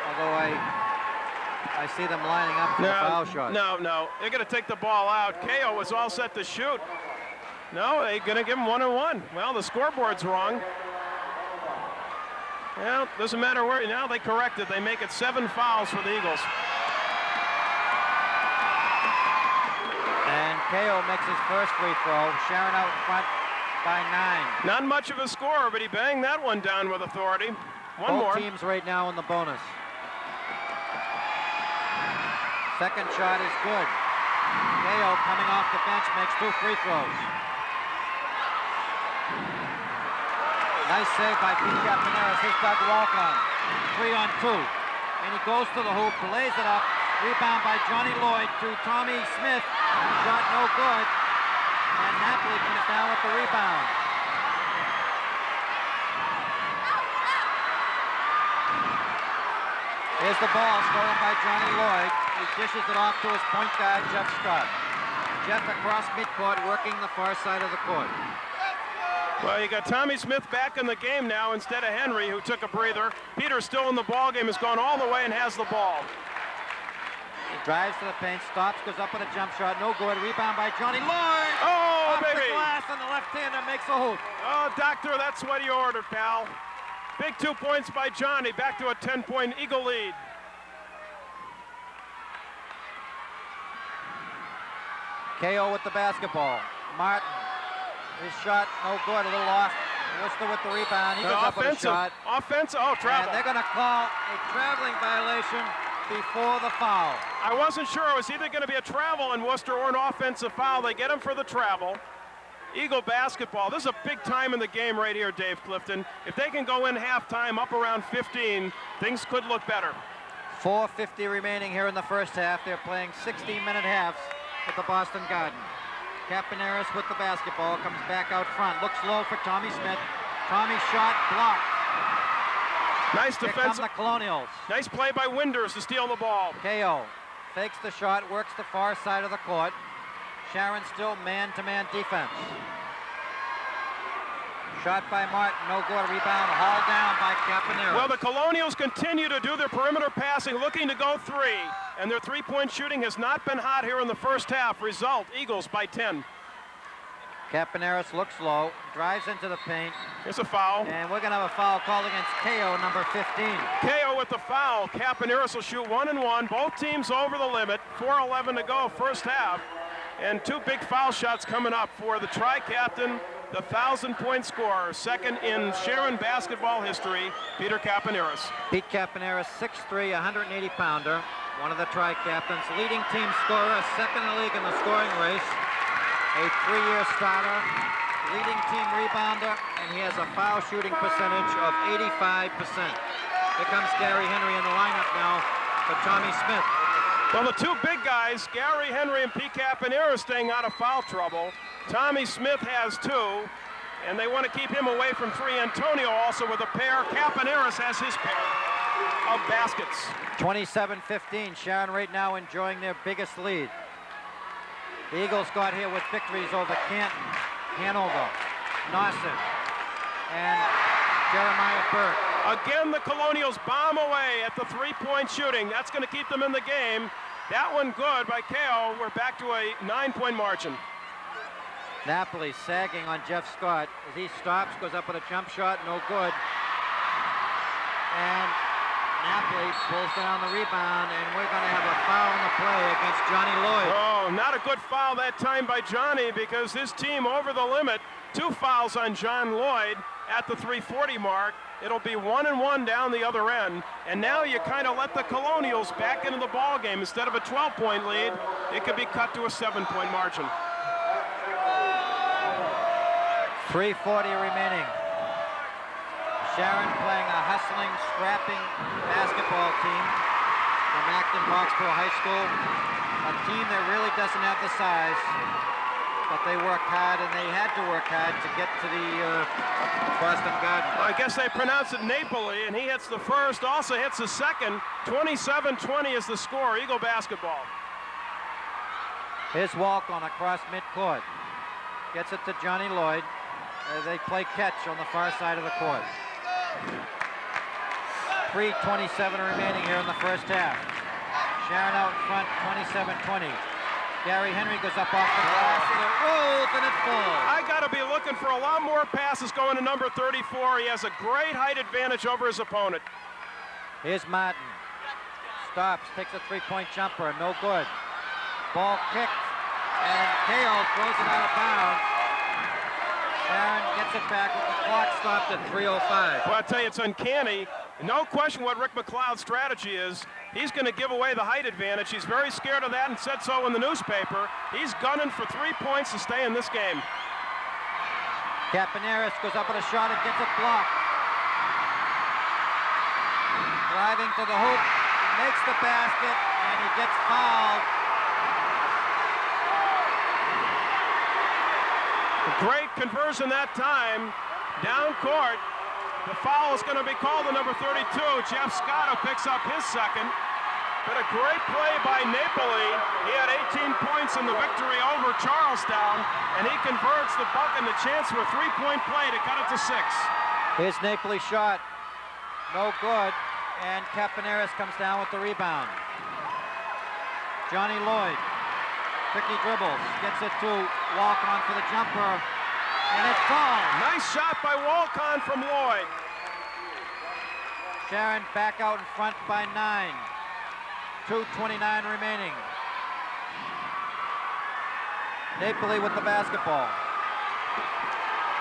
although I see them lining up for the foul shot. No. They're going to take the ball out. KO was all set to shoot. No, they're going to give him 1-on-1. Well, the scoreboard's wrong. Well, doesn't matter where. Now they correct it. They make it 7 fouls for the Eagles. And KO makes his first free throw. Sharon out in front by 9. Not much of a scorer, but he banged that one down with authority. One more. Both teams right now in the bonus. Second shot is good. KO coming off the bench makes 2 free throws. Nice save by Pete Capaneris. Here's Doug Walcon. 3-on-2. And he goes to the hoop, lays it up. Rebound by Johnny Lloyd to Tommy Smith. Shot no good. And Napoli comes down with the rebound. Here's the ball stolen by Johnny Lloyd. He dishes it off to his point guard, Jeff Scott. Jeff across midcourt, working the far side of the court. Well, you got Tommy Smith back in the game now instead of Henry, who took a breather. Peter's still in the ball game, has gone all the way and has the ball. He drives to the paint, stops, goes up with a jump shot, no good. Rebound by Johnny Lloyd. Oh, off baby! the glass, and the left-hander makes a hoop. Oh, doctor, that's what you ordered, pal. Big 2 points by Johnny, back to a 10-point Eagle lead. KO with the basketball. Martin, his shot no good, a little off. Worcester with the rebound. He goes up with a shot. Offensive, oh, travel. And they're going to call a traveling violation before the foul. I wasn't sure. It was either going to be a travel in Worcester or an offensive foul. They get him for the travel. Eagle basketball. This is a big time in the game right here, Dave Clifton. If they can go in halftime up around 15, things could look better. 4:50 remaining here in the first half. They're playing 60-minute halves at the Boston Garden. Capaneris with the basketball, comes back out front, looks low for Tommy Smith. Tommy's shot blocked. Nice Here defense. come the Colonials. Nice play by Winders to steal the ball. KO fakes the shot, works the far side of the court. Sharon still man-to-man defense. Shot by Martin, no good. Rebound hauled down by Campaneris. Well, the Colonials continue to do their perimeter passing, looking to go three. And their three-point shooting has not been hot here in the first half. Result, Eagles by 10. Campaneris looks low, drives into the paint. Here's a foul. And we're going to have a foul called against KO, number 15. KO with the foul. Campaneris will shoot 1-and-1. Both teams over the limit. 4:11 to go, first half. And two big foul shots coming up for the tri-captain, the 1,000-point scorer, second in Sharon basketball history, Peter Campaneris. Pete Campaneris, 6'3", 180-pounder, one of the tri-captains, leading team scorer, second in the league in the scoring race, a 3-year starter, leading team rebounder, and he has a foul shooting percentage of 85%. Here comes Gary Henry in the lineup now for Tommy Smith. Well, the two big guys, Gary Henry and Pete Campaneris, staying out of foul trouble. Tommy Smith has two, and they want to keep him away from three. Antonio also with a pair. Campaneris has his pair of baskets. 27-15, Sharon right now enjoying their biggest lead. The Eagles got here with victories over Canton, Hanover, Nauset, and Jeremiah Burke. Again, the Colonials bomb away at the three-point shooting. That's going to keep them in the game. That one good by KO. We're back to a 9-point margin. Napoli sagging on Jeff Scott as he stops, goes up with a jump shot, no good. And Napoli pulls down the rebound, and we're going to have a foul on the play against Johnny Lloyd. Oh, not a good foul that time by Johnny, because his team over the limit. Two fouls on John Lloyd at the 3:40 mark. It'll be 1-and-1 down the other end. And now you kind of let the Colonials back into the ball game. Instead of a 12-point lead, it could be cut to a 7-point margin. 3:40 remaining. Sharon playing a hustling, scrapping basketball team from Acton, Boxboro High School. A team that really doesn't have the size, but they work hard, and they had to work hard to get to the Boston Garden. I guess they pronounce it Napoli, and he hits the first, also hits the second. 27-20 is the score, Eagle basketball. His walk on across midcourt. Gets it to Johnny Lloyd. They play catch on the far side of the court. 3:27 remaining here in the first half. Sharon out in front, 27-20. Gary Henry goes up off the glass, and it rolls, and it's full. I got to be looking for a lot more passes going to number 34. He has a great height advantage over his opponent. Here's Martin. Stops, takes a three-point jumper, no good. Ball kicked, and KO throws it out of bounds. Sharon gets it back with the clock stopped at 3:05. Well, I'll tell you, it's uncanny. No question what Rick McLeod's strategy is. He's going to give away the height advantage. He's very scared of that and said so in the newspaper. He's gunning for 3 points to stay in this game. Campaneris goes up with a shot and gets it blocked. Driving to the hoop, makes the basket, and he gets fouled. Great conversion that time. Down court. The foul is going to be called on number 32. Jeff Scott picks up his second. But a great play by Napoli. He had 18 points in the victory over Charlestown, and he converts the buck and the chance for a 3-point play to cut it to 6. Here's Napoli shot. No good. And Campaneris comes down with the rebound. Johnny Lloyd. Tricky dribbles. Gets it to Walk-On for the jumper. And it falls. Nice shot by Walk-On from Lloyd. Sharon back out in front by 9. 2:29 remaining. Napoli with the basketball.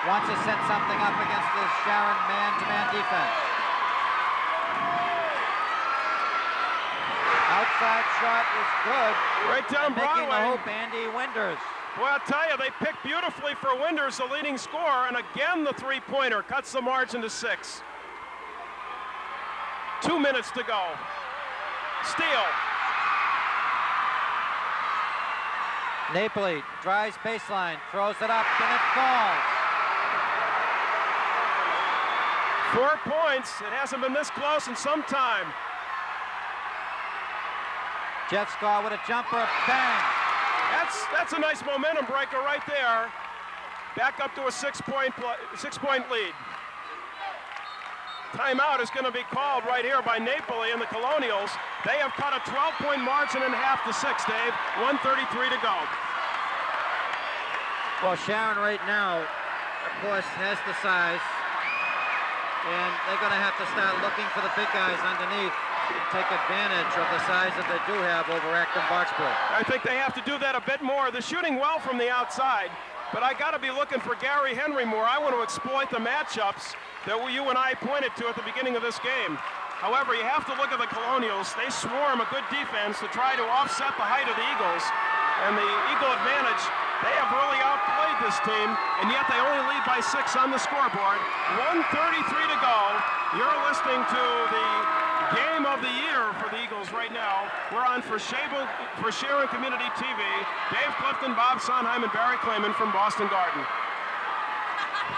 Wants to set something up against the Sharon man-to-man defense. Outside shot is good. Right down Broadway. Making the hoop, Andy Winders. Well, I'll tell you, they picked beautifully for Winders, the leading scorer, and again the three-pointer cuts the margin to 6. 2 minutes to go. Steal. Napoli drives baseline, throws it up, and it falls. 4 points. It hasn't been this close in some time. Jeff Scott with a jumper, bang. That's a nice momentum breaker right there. Back up to a six-point lead. Timeout is going to be called right here by Napoli and the Colonials. They have cut a 12-point margin in half to 6, Dave. 1:33 to go. Well, Sharon right now, of course, has the size, and they're going to have to start looking for the big guys underneath and take advantage of the size that they do have over Acton Boxboro. I think they have to do that a bit more. They're shooting well from the outside, but I got to be looking for Gary Henry more. I want to exploit the matchups that you and I pointed to at the beginning of this game. However, you have to look at the Colonials. They swarm a good defense to try to offset the height of the Eagles, and the Eagle advantage. They have really outplayed this team, and yet they only lead by 6 on the scoreboard. 1:33 to go. You're listening to the game of the year for the Eagles right now. We're on for Sharon Community TV. Dave Clifton, Bob Sondheim, and Barry Clayman from Boston Garden.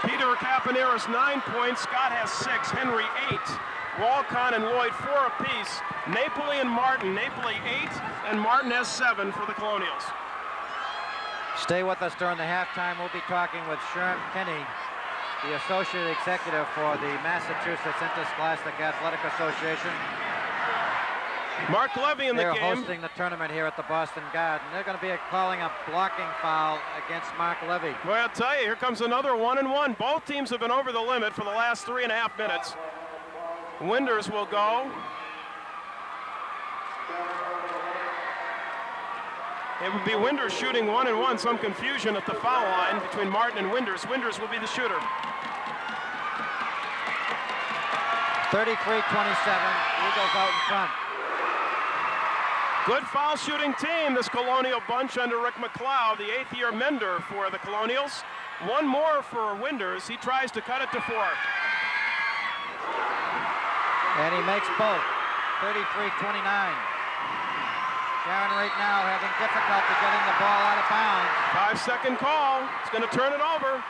Peter Capaneris, 9 points. Scott has 6. Henry, 8. Walcon and Lloyd, 4 apiece. Napoli and Martin. Napoli, 8, and Martin has 7 for the Colonials. Stay with us during the halftime. We'll be talking with Sharon Kenny, the Associate Executive for the Massachusetts Interscholastic Athletic Association. Mark Levy in the game. They're hosting the tournament here at the Boston Garden. They're going to be calling a blocking foul against Mark Levy. Well, I'll tell you, here comes another 1-and-1. Both teams have been over the limit for the last 3.5 minutes. Winders will go. It would be Winders shooting 1-and-1. Some confusion at the foul line between Martin and Winders. Winders will be the shooter. 33-27, Eagles out in front. Good foul shooting team, this Colonial bunch under Rick McLeod, the 8th-year mender for the Colonials. One more for Winders. He tries to cut it to 4. And he makes both. 33-29. Sharon right now having difficulty getting the ball out of bounds. 5-second call. It's going to turn it over.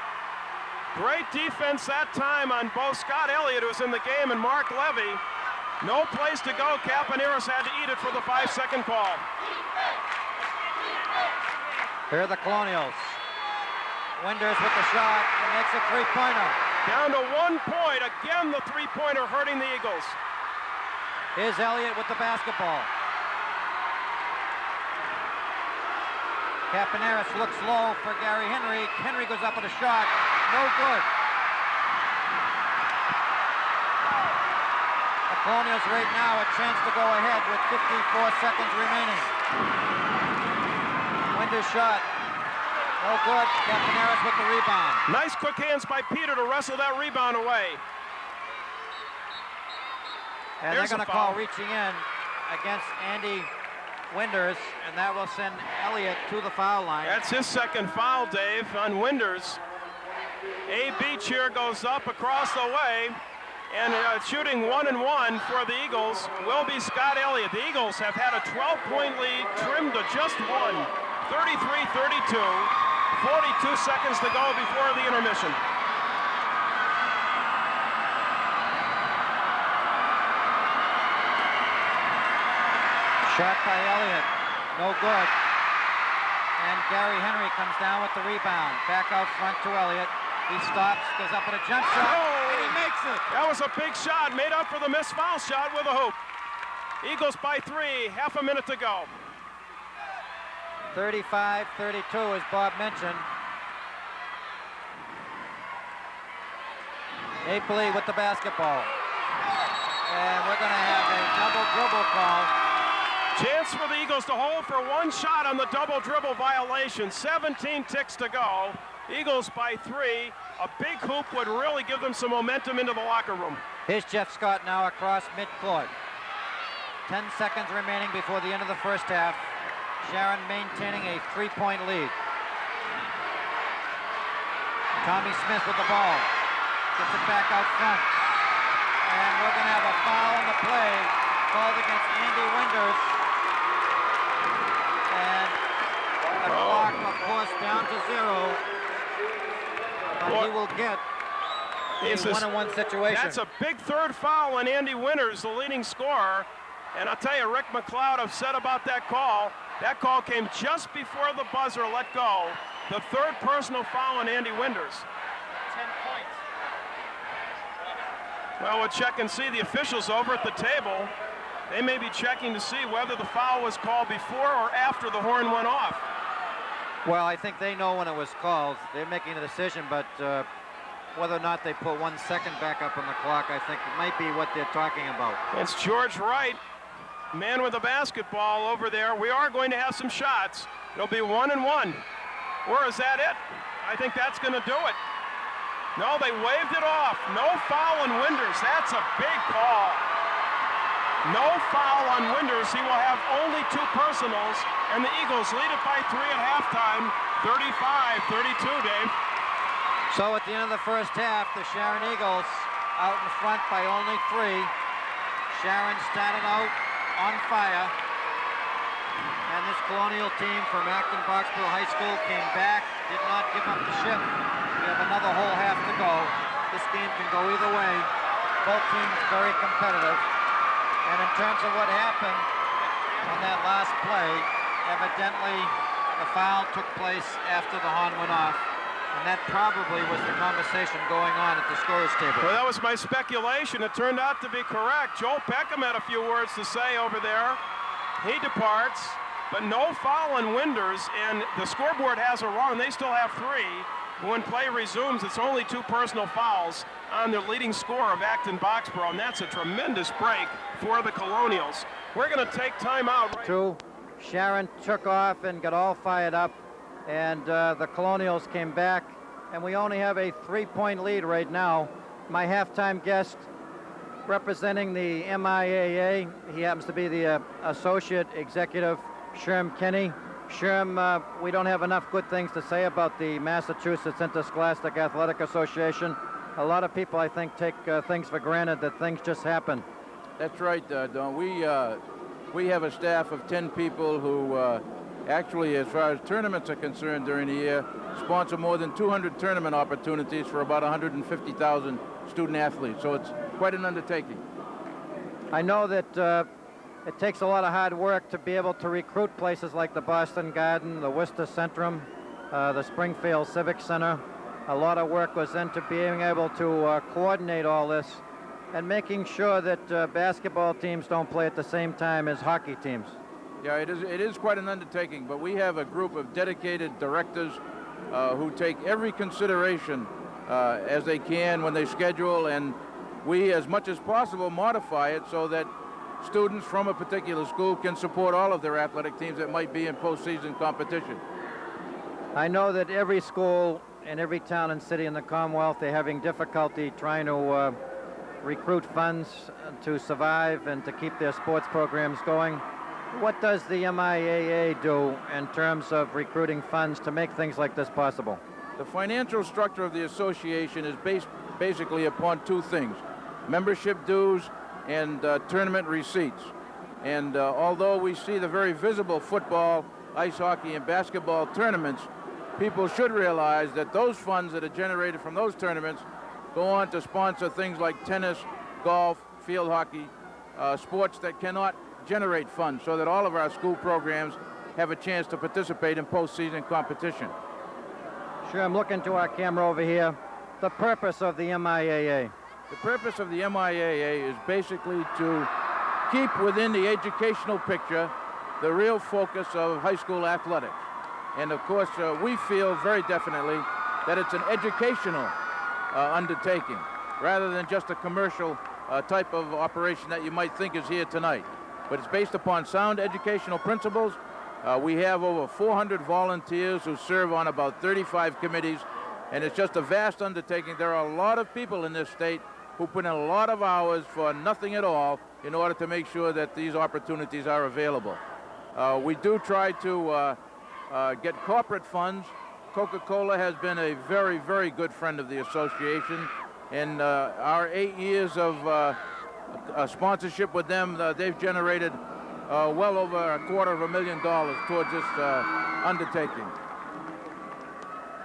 Great defense that time on both Scott Elliott, who's in the game, and Mark Levy. No place to go. Capaneris had to eat it for the 5-second call. Here are the Colonials. Winders with the shot and makes a three-pointer. Down to 1 point. Again, the three-pointer hurting the Eagles. Here's Elliott with the basketball. Capaneris looks low for Gary Henry. Henry goes up with a shot. No good. The Colonials right now a chance to go ahead with 54 seconds remaining. Winders shot. No good. Capaneris with the rebound. Nice quick hands by Peter to wrestle that rebound away. And they're going to call reaching in against Andy Winders, and that will send Elliott to the foul line. That's his second foul, Dave, on Winders. A.B. cheer goes up across the way, and shooting 1-and-1 for the Eagles will be Scott Elliott. The Eagles have had a 12-point lead, trimmed to just 1. 33-32, 42 seconds to go before the intermission. Shot by Elliott, no good. And Gary Henry comes down with the rebound. Back out front to Elliott. He stops, goes up with a jump shot, and he makes it. That was a big shot, made up for the missed foul shot with a hoop. Eagles by 3, half a minute to go. 35-32, as Bob mentioned. Napoli with the basketball. And we're going to have a double dribble call. Chance for the Eagles to hold for 1 shot on the double dribble violation. 17 ticks to go. Eagles by 3. A big hoop would really give them some momentum into the locker room. Here's Jeff Scott now across midcourt. 10 seconds remaining before the end of the first half. Sharon maintaining a 3-point lead. Tommy Smith with the ball. Gets it back out front. And we're going to have a foul on the play called against Andy Winders. And the clock, of course, down to 0. But he will get a 1-on-1 situation. That's a big third foul on Andy Winters, the leading scorer. And I'll tell you, Rick McLeod upset about that call. That call came just before the buzzer let go. The third personal foul on Andy Winters. 10 points. Well, we'll check and see. The officials over at the table, they may be checking to see whether the foul was called before or after the horn went off. Well, I think they know when it was called. They're making a decision, but whether or not they put 1 second back up on the clock, I think it might be what they're talking about. It's George Wright, man with the basketball over there. We are going to have some shots. It'll be 1-1. Or is that it? I think that's going to do it. No, they waved it off. No foul on Winters. That's a big call. No foul on Winters. He will have only 2 personals, and the Eagles lead it by 3 at halftime, 35-32, Dave. So at the end of the first half, the Sharon Eagles out in front by only 3. Sharon started out on fire. And this Colonial team from Acton Boxboro High School came back, did not give up the ship. We have another whole half to go. This game can go either way. Both teams very competitive. And in terms of what happened on that last play, evidently the foul took place after the horn went off. And that probably was the conversation going on at the scorer's table. Well, that was my speculation. It turned out to be correct. Joel Peckham had a few words to say over there. He departs, but no foul on Winters, and the scoreboard has it wrong. They still have 3. When play resumes, it's only 2 personal fouls on their leading scorer of Acton Boxboro, and that's a tremendous break for the Colonials. We're going to take time out. Right. Sharon took off and got all fired up, and the Colonials came back, and we only have a 3-point lead right now. My halftime guest representing the MIAA, he happens to be the Associate Executive, Sherm Kenny. Sherm, we don't have enough good things to say about the Massachusetts Interscholastic Athletic Association. A lot of people, I think, take things for granted that things just happen. That's right, Don. We have a staff of 10 people who actually, as far as tournaments are concerned during the year, sponsor more than 200 tournament opportunities for about 150,000 student athletes. So it's quite an undertaking. I know that it takes a lot of hard work to be able to recruit places like the Boston Garden, the Worcester Centrum, the Springfield Civic Center. A lot of work goes into being able to coordinate all this and making sure that basketball teams don't play at the same time as hockey teams. Yeah, it is quite an undertaking, but we have a group of dedicated directors who take every consideration as they can when they schedule, and we, as much as possible, modify it so that students from a particular school can support all of their athletic teams that might be in postseason competition. I know that every school in every town and city in the Commonwealth, they're having difficulty trying to recruit funds to survive and to keep their sports programs going. What does the MIAA do in terms of recruiting funds to make things like this possible? The financial structure of the association is based basically upon 2 things: membership dues and tournament receipts. And although we see the very visible football, ice hockey, and basketball tournaments, people should realize that those funds that are generated from those tournaments go on to sponsor things like tennis, golf, field hockey, sports that cannot generate funds, so that all of our school programs have a chance to participate in postseason competition. Sure, I'm looking to our camera over here. The purpose of the MIAA. The purpose of the MIAA is basically to keep within the educational picture the real focus of high school athletics. And of course, we feel very definitely that it's an educational undertaking rather than just a commercial type of operation that you might think is here tonight. But it's based upon sound educational principles. We have over 400 volunteers who serve on about 35 committees, and it's just a vast undertaking. There are a lot of people in this state who put in a lot of hours for nothing at all in order to make sure that these opportunities are available. We do try to get corporate funds. Coca-Cola has been a very, very good friend of the association. In our 8 years of sponsorship with them, they've generated well over $250,000 towards this undertaking.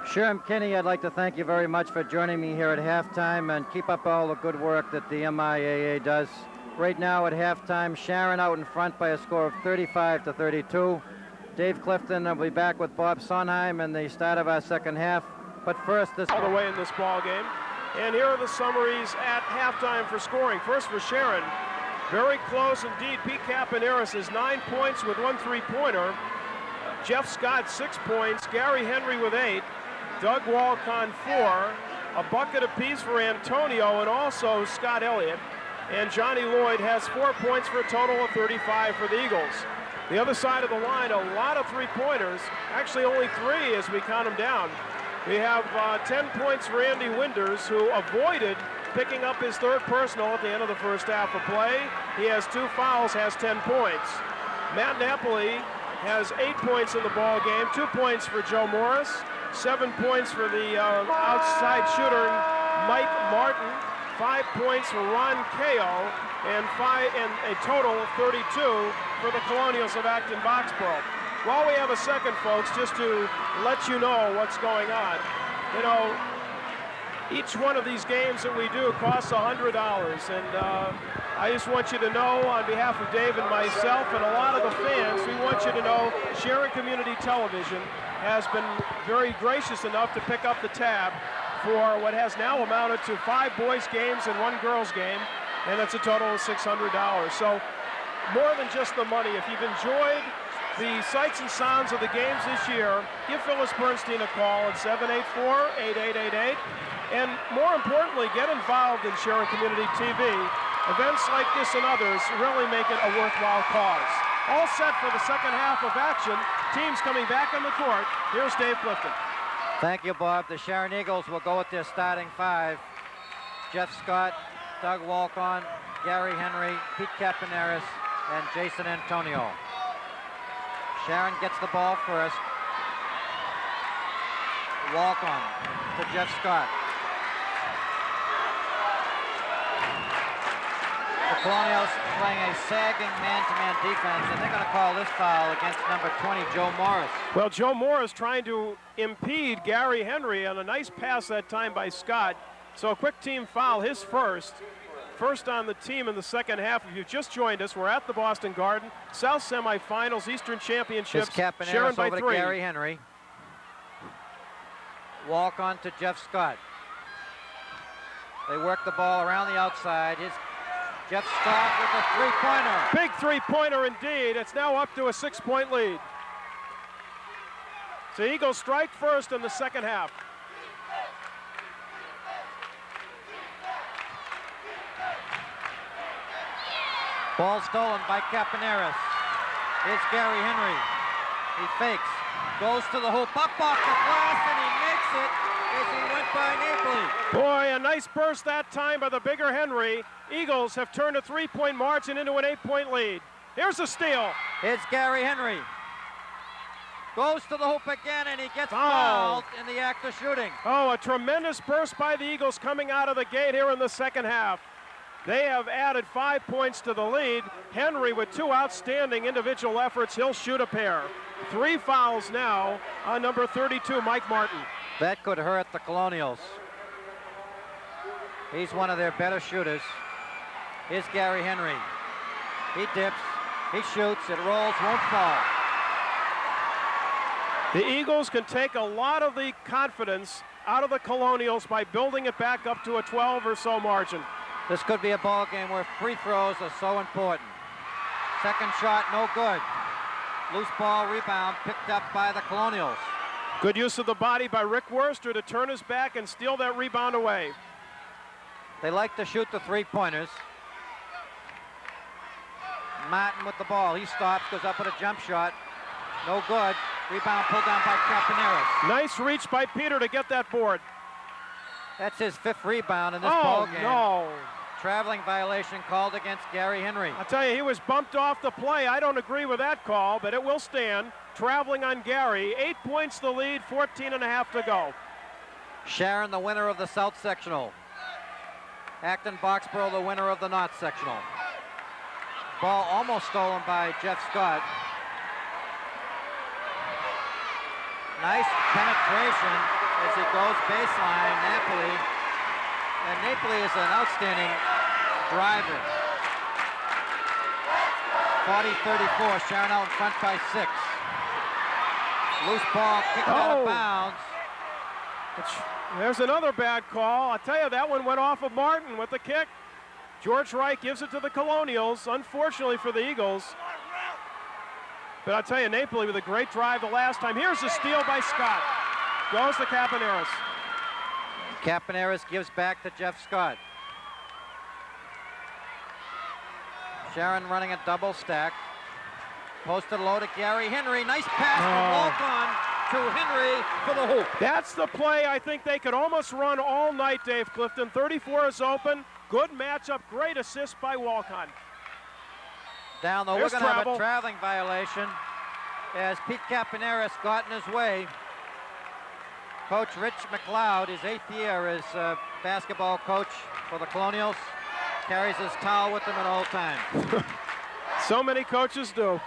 Sherm Kenny, I'd like to thank you very much for joining me here at halftime, and keep up all the good work that the MIAA does. Right now at halftime, Sharon out in front by a score of 35-32. Dave Clifton will be back with Bob Sondheim in the start of our second half. But first, this all the way in this ball game. And here are the summaries at halftime for scoring. First for Sharon, very close indeed. Pete Capaneris is 9 points with 1 3-pointer. Jeff Scott 6 points. Gary Henry with 8. Doug Walcon 4. A bucket apiece for Antonio and also Scott Elliott. And Johnny Lloyd has 4 points for a total of 35 for the Eagles. The other side of the line, a lot of 3-pointers. Actually only 3 as we count them down. We have 10 points for Andy Winders, who avoided picking up his 3rd personal at the end of the first half of play. He has 2 fouls, has 10 points. Matt Napoli has 8 points in the ball game, 2 points for Joe Morris, 7 points for the outside shooter Mike Martin, 5 points for Ron Kao, and a total of 32 for the Colonials of Acton Boxboro. While we have a second, folks, just to let you know what's going on. You know, each one of these games that we do costs $100, and I just want you to know, on behalf of Dave and myself and a lot of the fans, we want you to know Sharon Community Television has been very gracious enough to pick up the tab for what has now amounted to 5 boys' games and 1 girls' game, and that's a total of $600. So more than just the money. If you've enjoyed the sights and sounds of the games this year, give Phyllis Bernstein a call at 784-8888. And more importantly, get involved in Sharon Community TV. Events like this and others really make it a worthwhile cause. All set for the second half of action. Teams coming back on the court. Here's Dave Clifton. Thank you, Bob. The Sharon Eagles will go with their starting 5. Jeff Scott, Doug Walcon, Gary Henry, Pete Capaneris, and Jason Antonio. Sharon gets the ball first. Walcon to Jeff Scott. The Colonials playing a sagging man-to-man defense, and they're going to call this foul against number 20, Joe Morris. Well, Joe Morris trying to impede Gary Henry on a nice pass that time by Scott. So a quick team foul, his first on the team in the second half. If you've just joined us, we're at the Boston Garden. South semifinals, Eastern Championships. Sharon by 3. Over to Gary Henry. Walk on to Jeff Scott. They work the ball around the outside. Here's Jeff Scott with a 3-pointer. Big 3-pointer indeed. It's now up to a 6-point lead. So Eagles strike first in the second half. Ball stolen by Capaneris. Here's Gary Henry. He fakes, goes to the hoop, up off the glass, and he makes it as he went by Napoli. Boy, a nice burst that time by the bigger Henry. Eagles have turned a 3-point margin into an 8-point lead. Here's a steal. It's Gary Henry. Goes to the hoop again, and he gets fouled in the act of shooting. Oh, a tremendous burst by the Eagles coming out of the gate here in the second half. They have added 5 points to the lead. Henry with 2 outstanding individual efforts. He'll shoot a pair. 3 fouls now on number 32, Mike Martin. That could hurt the Colonials. He's one of their better shooters. Here's Gary Henry. He dips, he shoots, it rolls, won't fall. The Eagles can take a lot of the confidence out of the Colonials by building it back up to a 12 or so margin. This could be a ball game where free throws are so important. Second shot, no good. Loose ball rebound picked up by the Colonials. Good use of the body by Rick Worster to turn his back and steal that rebound away. They like to shoot the 3-pointers. Martin with the ball. He stops, goes up with a jump shot. No good. Rebound pulled down by Capaneris. Nice reach by Peter to get that board. That's his 5th rebound in this ball game. Oh, no. Traveling violation called against Gary Henry. I'll tell you, he was bumped off the play. I don't agree with that call, but it will stand. Traveling on Gary. 8 points the lead, 14 and a half to go. Sharon, the winner of the South Sectional. Acton Boxboro, the winner of the North Sectional. Ball almost stolen by Jeff Scott. Nice penetration as he goes baseline, Napoli. And Napoli is an outstanding driver. 40-34, Sharon out in front by 6. Loose ball kicked out of bounds. There's another bad call. I tell you, that one went off of Martin with the kick. George Wright gives it to the Colonials, unfortunately for the Eagles. But I'll tell you, Napoli with a great drive the last time. Here's the steal by Scott. Goes to Capaneris. Capaneris gives back to Jeff Scott. Sharon running a double stack. Posted low to Gary Henry. Nice pass from Walk-On to Henry for the hoop. That's the play I think they could almost run all night, Dave Clifton. 34 is open. Good matchup. Great assist by Walk-On. Down though, There's we're going to have a traveling violation as Pete Capaneris got in his way. Coach Rich McLeod, his 8th year as basketball coach for the Colonials, carries his towel with him at all times. So many coaches do.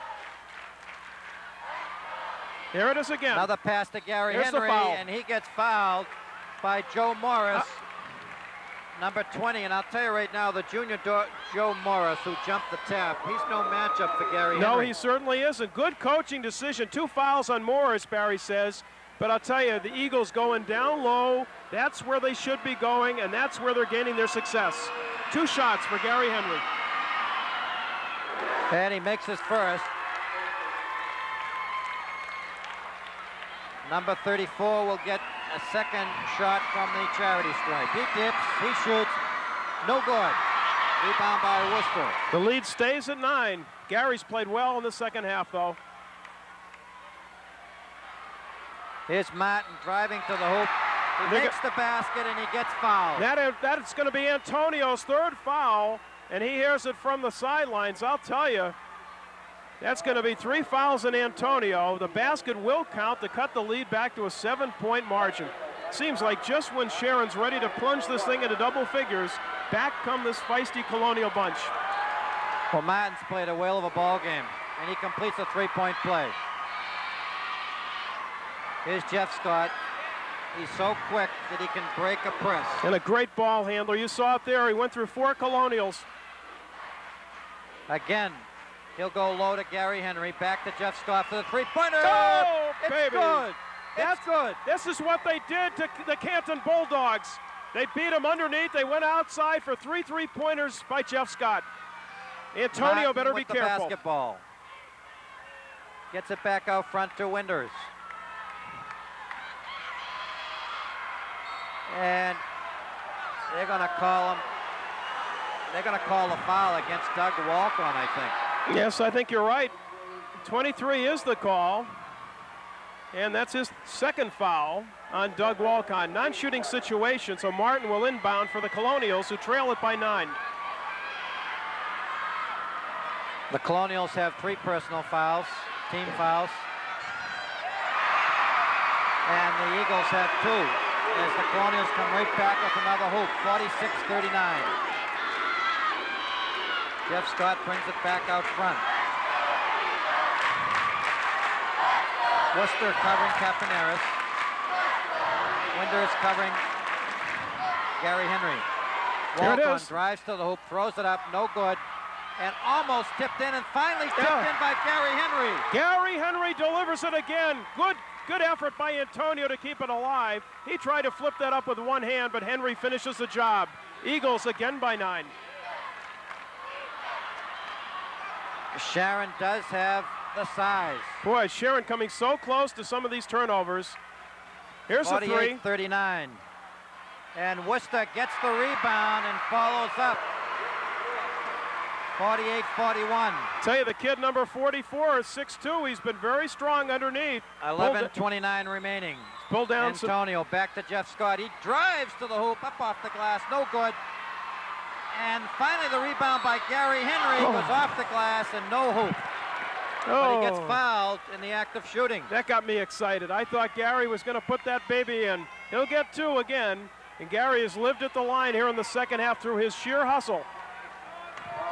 Here it is again. Another pass to Gary Here's Henry, the foul. and he gets fouled by Joe Morris, number 20. And I'll tell you right now, the junior Joe Morris, who jumped the tap, he's no matchup for Gary Henry. No, he certainly isn't. Good coaching decision. 2 fouls on Morris, Barry says. But I'll tell you, the Eagles going down low, that's where they should be going, and that's where they're gaining their success. 2 shots for Gary Henry. And he makes his first. Number 34 will get a second shot from the charity stripe. He dips, he shoots, no good. Rebound by Worcester. The lead stays at 9. Gary's played well in the second half, though. Here's Martin driving to the hoop. He makes the basket and he gets fouled. That's going to be Antonio's 3rd foul, and he hears it from the sidelines. I'll tell you, that's going to be 3 fouls in Antonio. The basket will count to cut the lead back to a 7-point margin. Seems like just when Sharon's ready to plunge this thing into double figures, back come this feisty Colonial bunch. Well, Martin's played a whale of a ball game, and he completes a 3-point play. Here's Jeff Scott. He's so quick that he can break a press. And a great ball handler. You saw it there. He went through 4 Colonials. Again, he'll go low to Gary Henry. Back to Jeff Scott for the 3-pointer. Oh, it's baby. Good. That's good. This is what they did to the Canton Bulldogs. They beat them underneath. They went outside for 3 3-pointers by Jeff Scott. Antonio Martin better with be the careful. Basketball. Gets it back out front to Winders. And they're going to call him. They're going to call a foul against Doug Walk-On, I think. Yes, I think you're right. 23 is the call. And that's his 2nd foul on Doug Walk-On. Non-shooting situation, so Martin will inbound for the Colonials, who trail it by 9. The Colonials have 3 personal fouls, team fouls. And the Eagles have 2. As the Colonials come right back with another hoop, 46-39. Jeff Scott brings it back out front. Worcester covering Capaneris. Winders covering Gary Henry. Walk-On drives to the hoop, throws it up, no good, and almost tipped in, and finally tipped in by Gary Henry. Gary Henry delivers it again. Good effort by Antonio to keep it alive. He tried to flip that up with one hand, but Henry finishes the job. Eagles again by 9. Sharon does have the size. Boy, Sharon coming so close to some of these turnovers. Here's the 3. 38-39. And Worcester gets the rebound and follows up. 48-41. Tell you, the kid number 44 is 6'2". He's been very strong underneath. 11:29 remaining. Pull down. Antonio back to Jeff Scott. He drives to the hoop, up off the glass, no good. And finally the rebound by Gary Henry was off the glass and no hoop. But he gets fouled in the act of shooting. That got me excited. I thought Gary was going to put that baby in. He'll get 2 again. And Gary has lived at the line here in the second half through his sheer hustle.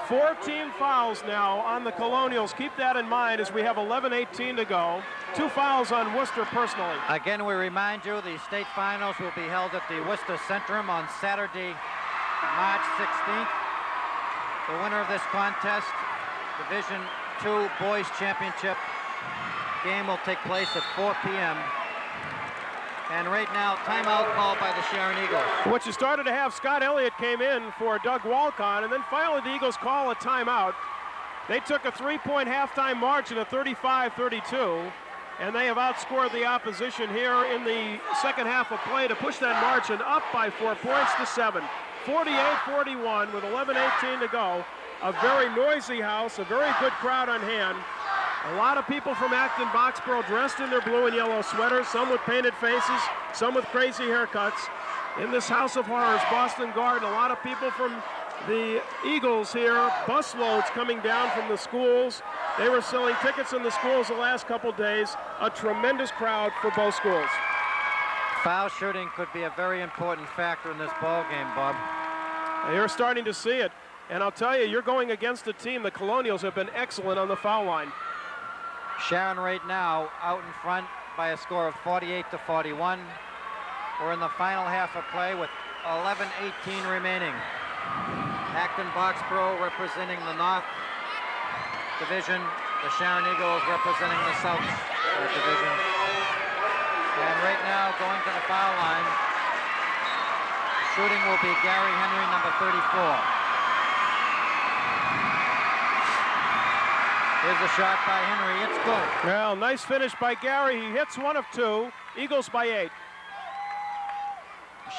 4 team fouls now on the Colonials. Keep that in mind as we have 11:18 to go. 2 fouls on Worcester personally. Again, we remind you the state finals will be held at the Worcester Centrum on Saturday, March 16th. The winner of this contest, Division II Boys Championship, Game will take place at 4 p.m. And right now, timeout called by the Sharon Eagles. What you started to have, Scott Elliott came in for Doug Walcon, and then finally the Eagles call a timeout. They took a 3-point halftime margin of 35-32, and they have outscored the opposition here in the second half of play to push that margin up by 4 points to 7. 48-41 with 11:18 to go. A very noisy house, a very good crowd on hand. A lot of people from Acton, Boxboro dressed in their blue and yellow sweaters, some with painted faces, some with crazy haircuts. In this house of horrors, Boston Garden, a lot of people from the Eagles here, busloads coming down from the schools. They were selling tickets in the schools the last couple days. A tremendous crowd for both schools. Foul shooting could be a very important factor in this ball game, Bob. You're starting to see it. And I'll tell you, you're going against a team, the Colonials have been excellent on the foul line. Sharon right now out in front by a score of 48-41. We're in the final half of play with 11:18 remaining. Acton Boxboro representing the North Division, the Sharon Eagles representing the South Division. And right now going to the foul line, shooting will be Gary Henry, number 34. Here's a shot by Henry, it's good. Well, nice finish by Gary. He hits one of two. Eagles by 8.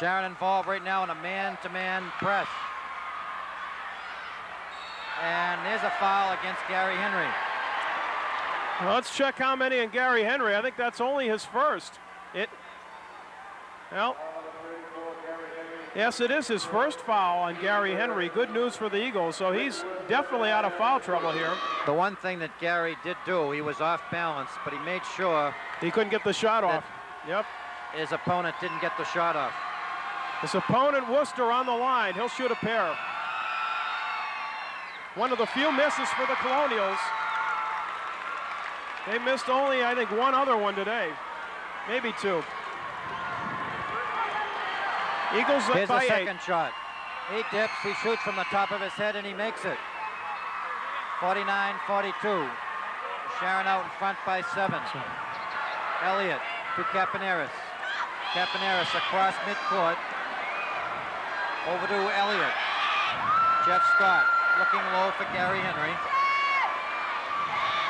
Sharon involved right now in a man-to-man press. And there's a foul against Gary Henry. Well, let's check how many in Gary Henry. I think that's only his first. Yes, it is his first foul on Gary Henry. Good news for the Eagles, so he's definitely out of foul trouble here. The one thing that Gary did do, he was off balance, but he made sure he couldn't get the shot off. Yep. His opponent didn't get the shot off. His opponent, Worcester, on the line. He'll shoot a pair. One of the few misses for the Colonials. They missed only, I think, one other one today. Maybe two. Eagles Here's by a 8. Second shot. He dips, he shoots from the top of his head, and he makes it. 49-42. Sharon out in front by 7. Elliott to Capaneris. Capaneris across midcourt. Over to Elliott. Jeff Scott looking low for Gary Henry.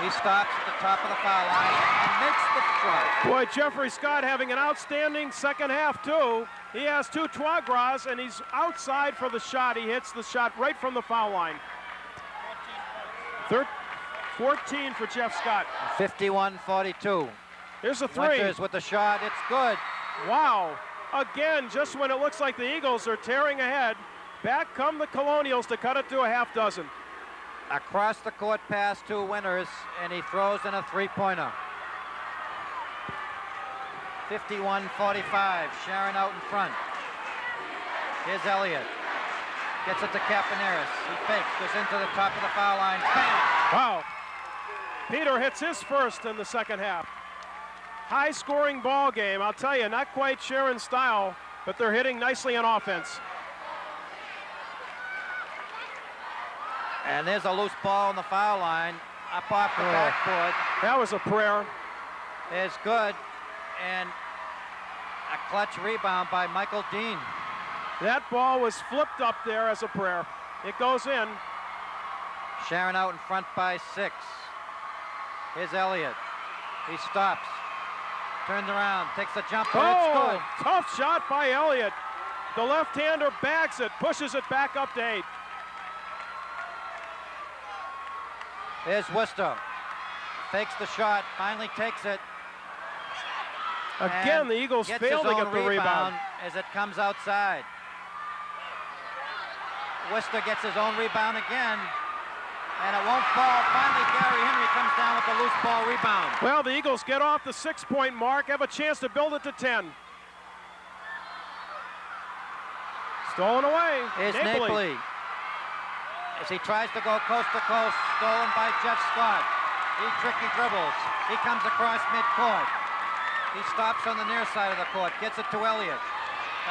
He stops at the top of the foul line and makes the shot. Boy, Jeffrey Scott having an outstanding second half, too. He has 2 trois gras, and he's outside for the shot. He hits the shot right from the foul line. 14 for Jeff Scott. 51-42. Here's a 3. Winters with the shot. It's good. Wow. Again, just when it looks like the Eagles are tearing ahead, back come the Colonials to cut it to a half dozen. Across the court pass to Winters, and he throws in a three-pointer. 51-45, Sharon out in front. Here's Elliott. Gets it to Capaneris. He fakes, goes into the top of the foul line. Bang! Wow. Peter hits his first in the second half. High-scoring ball game. I'll tell you, not quite Sharon's style, but they're hitting nicely on offense. And there's a loose ball on the foul line, up off the backboard. That was a prayer. It's good, and a clutch rebound by Michael Dean. That ball was flipped up there as a prayer. It goes in. Sharon out in front by 6. Here's Elliott. He stops, turns around, takes a jumper. It's good. Tough shot by Elliott. The left-hander bags it, pushes it back up to 8. Here's Worcester. Fakes the shot, finally takes it. Again, the Eagles fail to get the rebound as it comes outside. Worcester gets his own rebound again, and it won't fall. Finally, Gary Henry comes down with the loose ball rebound. Well, the Eagles get off the 6-point mark, have a chance to build it to 10. Stolen away. Here's Napoli. As he tries to go coast to coast, stolen by Jeff Scott. He tricky dribbles. He comes across midcourt. He stops on the near side of the court, gets it to Elliott.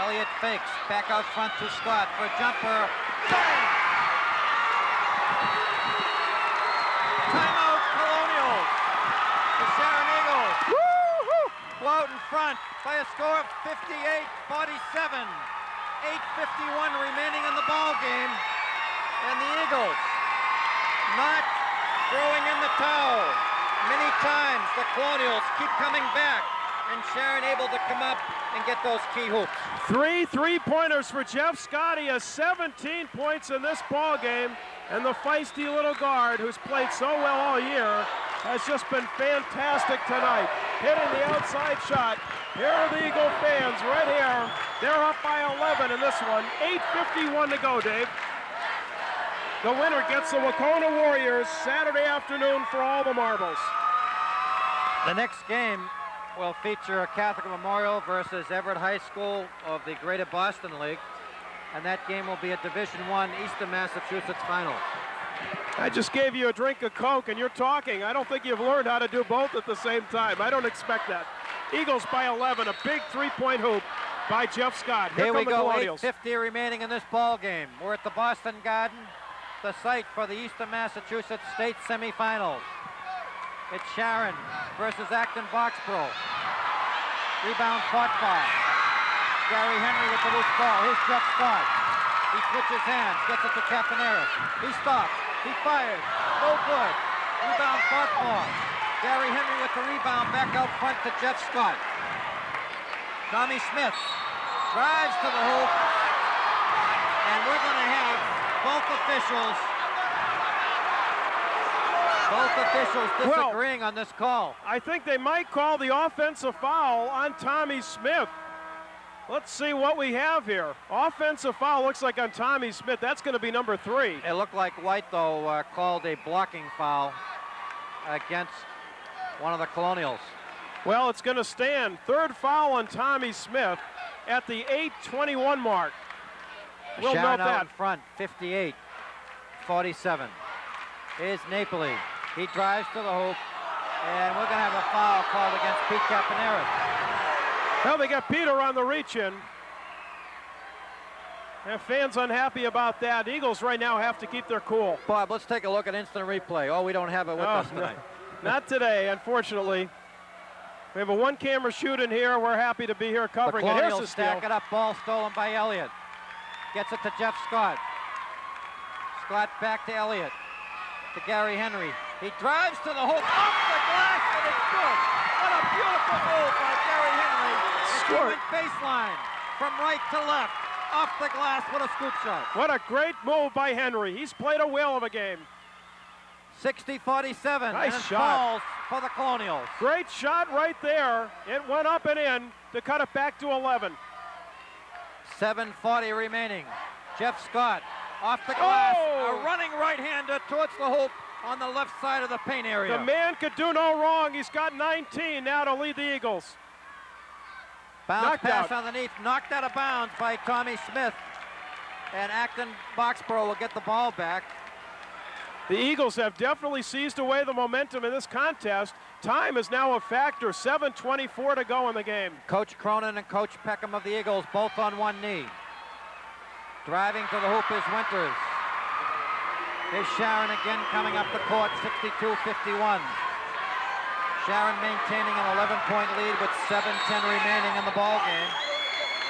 Elliott fakes, back out front to Scott for a jumper. Bang! Timeout, Colonials. The Sharon out in front by a score of 58-47. 8:51 remaining in the ball game, and the Eagles not throwing in the towel. Many times the Colonials keep coming back, and Sharon able to come up and get those key hoops. 3 3-pointers for Jeff Scott. He has 17 points in this ball game, and the feisty little guard, who's played so well all year, has just been fantastic tonight. Hitting the outside shot. Here are the Eagle fans right here. They're up by 11 in this one. 8:51 to go, Dave. The winner gets the Wacona Warriors Saturday afternoon for all the marbles. The next game will feature Catholic Memorial versus Everett High School of the Greater Boston League, and that game will be a Division I Eastern Massachusetts final. I just gave you a drink of Coke and you're talking. I don't think you've learned how to do both at the same time. I don't expect that. Eagles by 11, a big 3-point hoop by Jeff Scott. Here we go, Colonials. 8:50 remaining in this ball game. We're at the Boston Garden, the site for the Eastern Massachusetts State semifinals. It's Sharon versus Acton Boxboro. Rebound fought by Gary Henry with the loose ball. Here's Jeff Scott. He switches hands, gets it to Capaneris. He stops, he fires, no good. Rebound fought for. Gary Henry with the rebound, back out front to Jeff Scott. Tommy Smith drives to the hoop, and we're going to have both officials disagreeing on this call. I think they might call the offensive foul on Tommy Smith. Let's see what we have here. Offensive foul looks like on Tommy Smith. That's going to be number 3. It looked like White, though, called a blocking foul against one of the Colonials. Well, it's going to stand. 3rd foul on Tommy Smith at the 8:21 mark. We'll Sharon note out that. in front, 58-47. Here's Napoli. He drives to the hoop, and we're going to have a foul called against Pete Capaneris. Well, they got Peter on the reach-in. And fans unhappy about that. Eagles right now have to keep their cool. Bob, let's take a look at instant replay. Oh, we don't have it with us tonight. Not today, unfortunately. We have a one-camera shoot in here. We're happy to be here covering it. Here's the steal. Stack it up. Ball stolen by Elliott. Gets it to Jeff Scott. Scott back to Elliott. To Gary Henry. He drives to the hoop. Off the glass, and it's good. What a beautiful move by Gary Henry. He went baseline from right to left. Off the glass. What a scoop shot. What a great move by Henry. He's played a whale of a game. 60-47. Nice and it shot. falls for the Colonials. Great shot right there. It went up and in to cut it back to 11. 7:40 remaining. Jeff Scott off the glass. Oh! A running right-hander towards the hoop on the left side of the paint area. The man could do no wrong. He's got 19 now to lead the Eagles. Bounce Knocked pass out. underneath, knocked out of bounds by Tommy Smith. And Acton Boxboro will get the ball back. The Eagles have definitely seized away the momentum in this contest. Time is now a factor. 7:24 to go in the game. Coach Cronin and Coach Peckham of the Eagles both on one knee. Driving to the hoop is Winters. Here's Sharon again coming up the court, 62-51. Sharon maintaining an 11-point lead with 7:10 remaining in the ball game.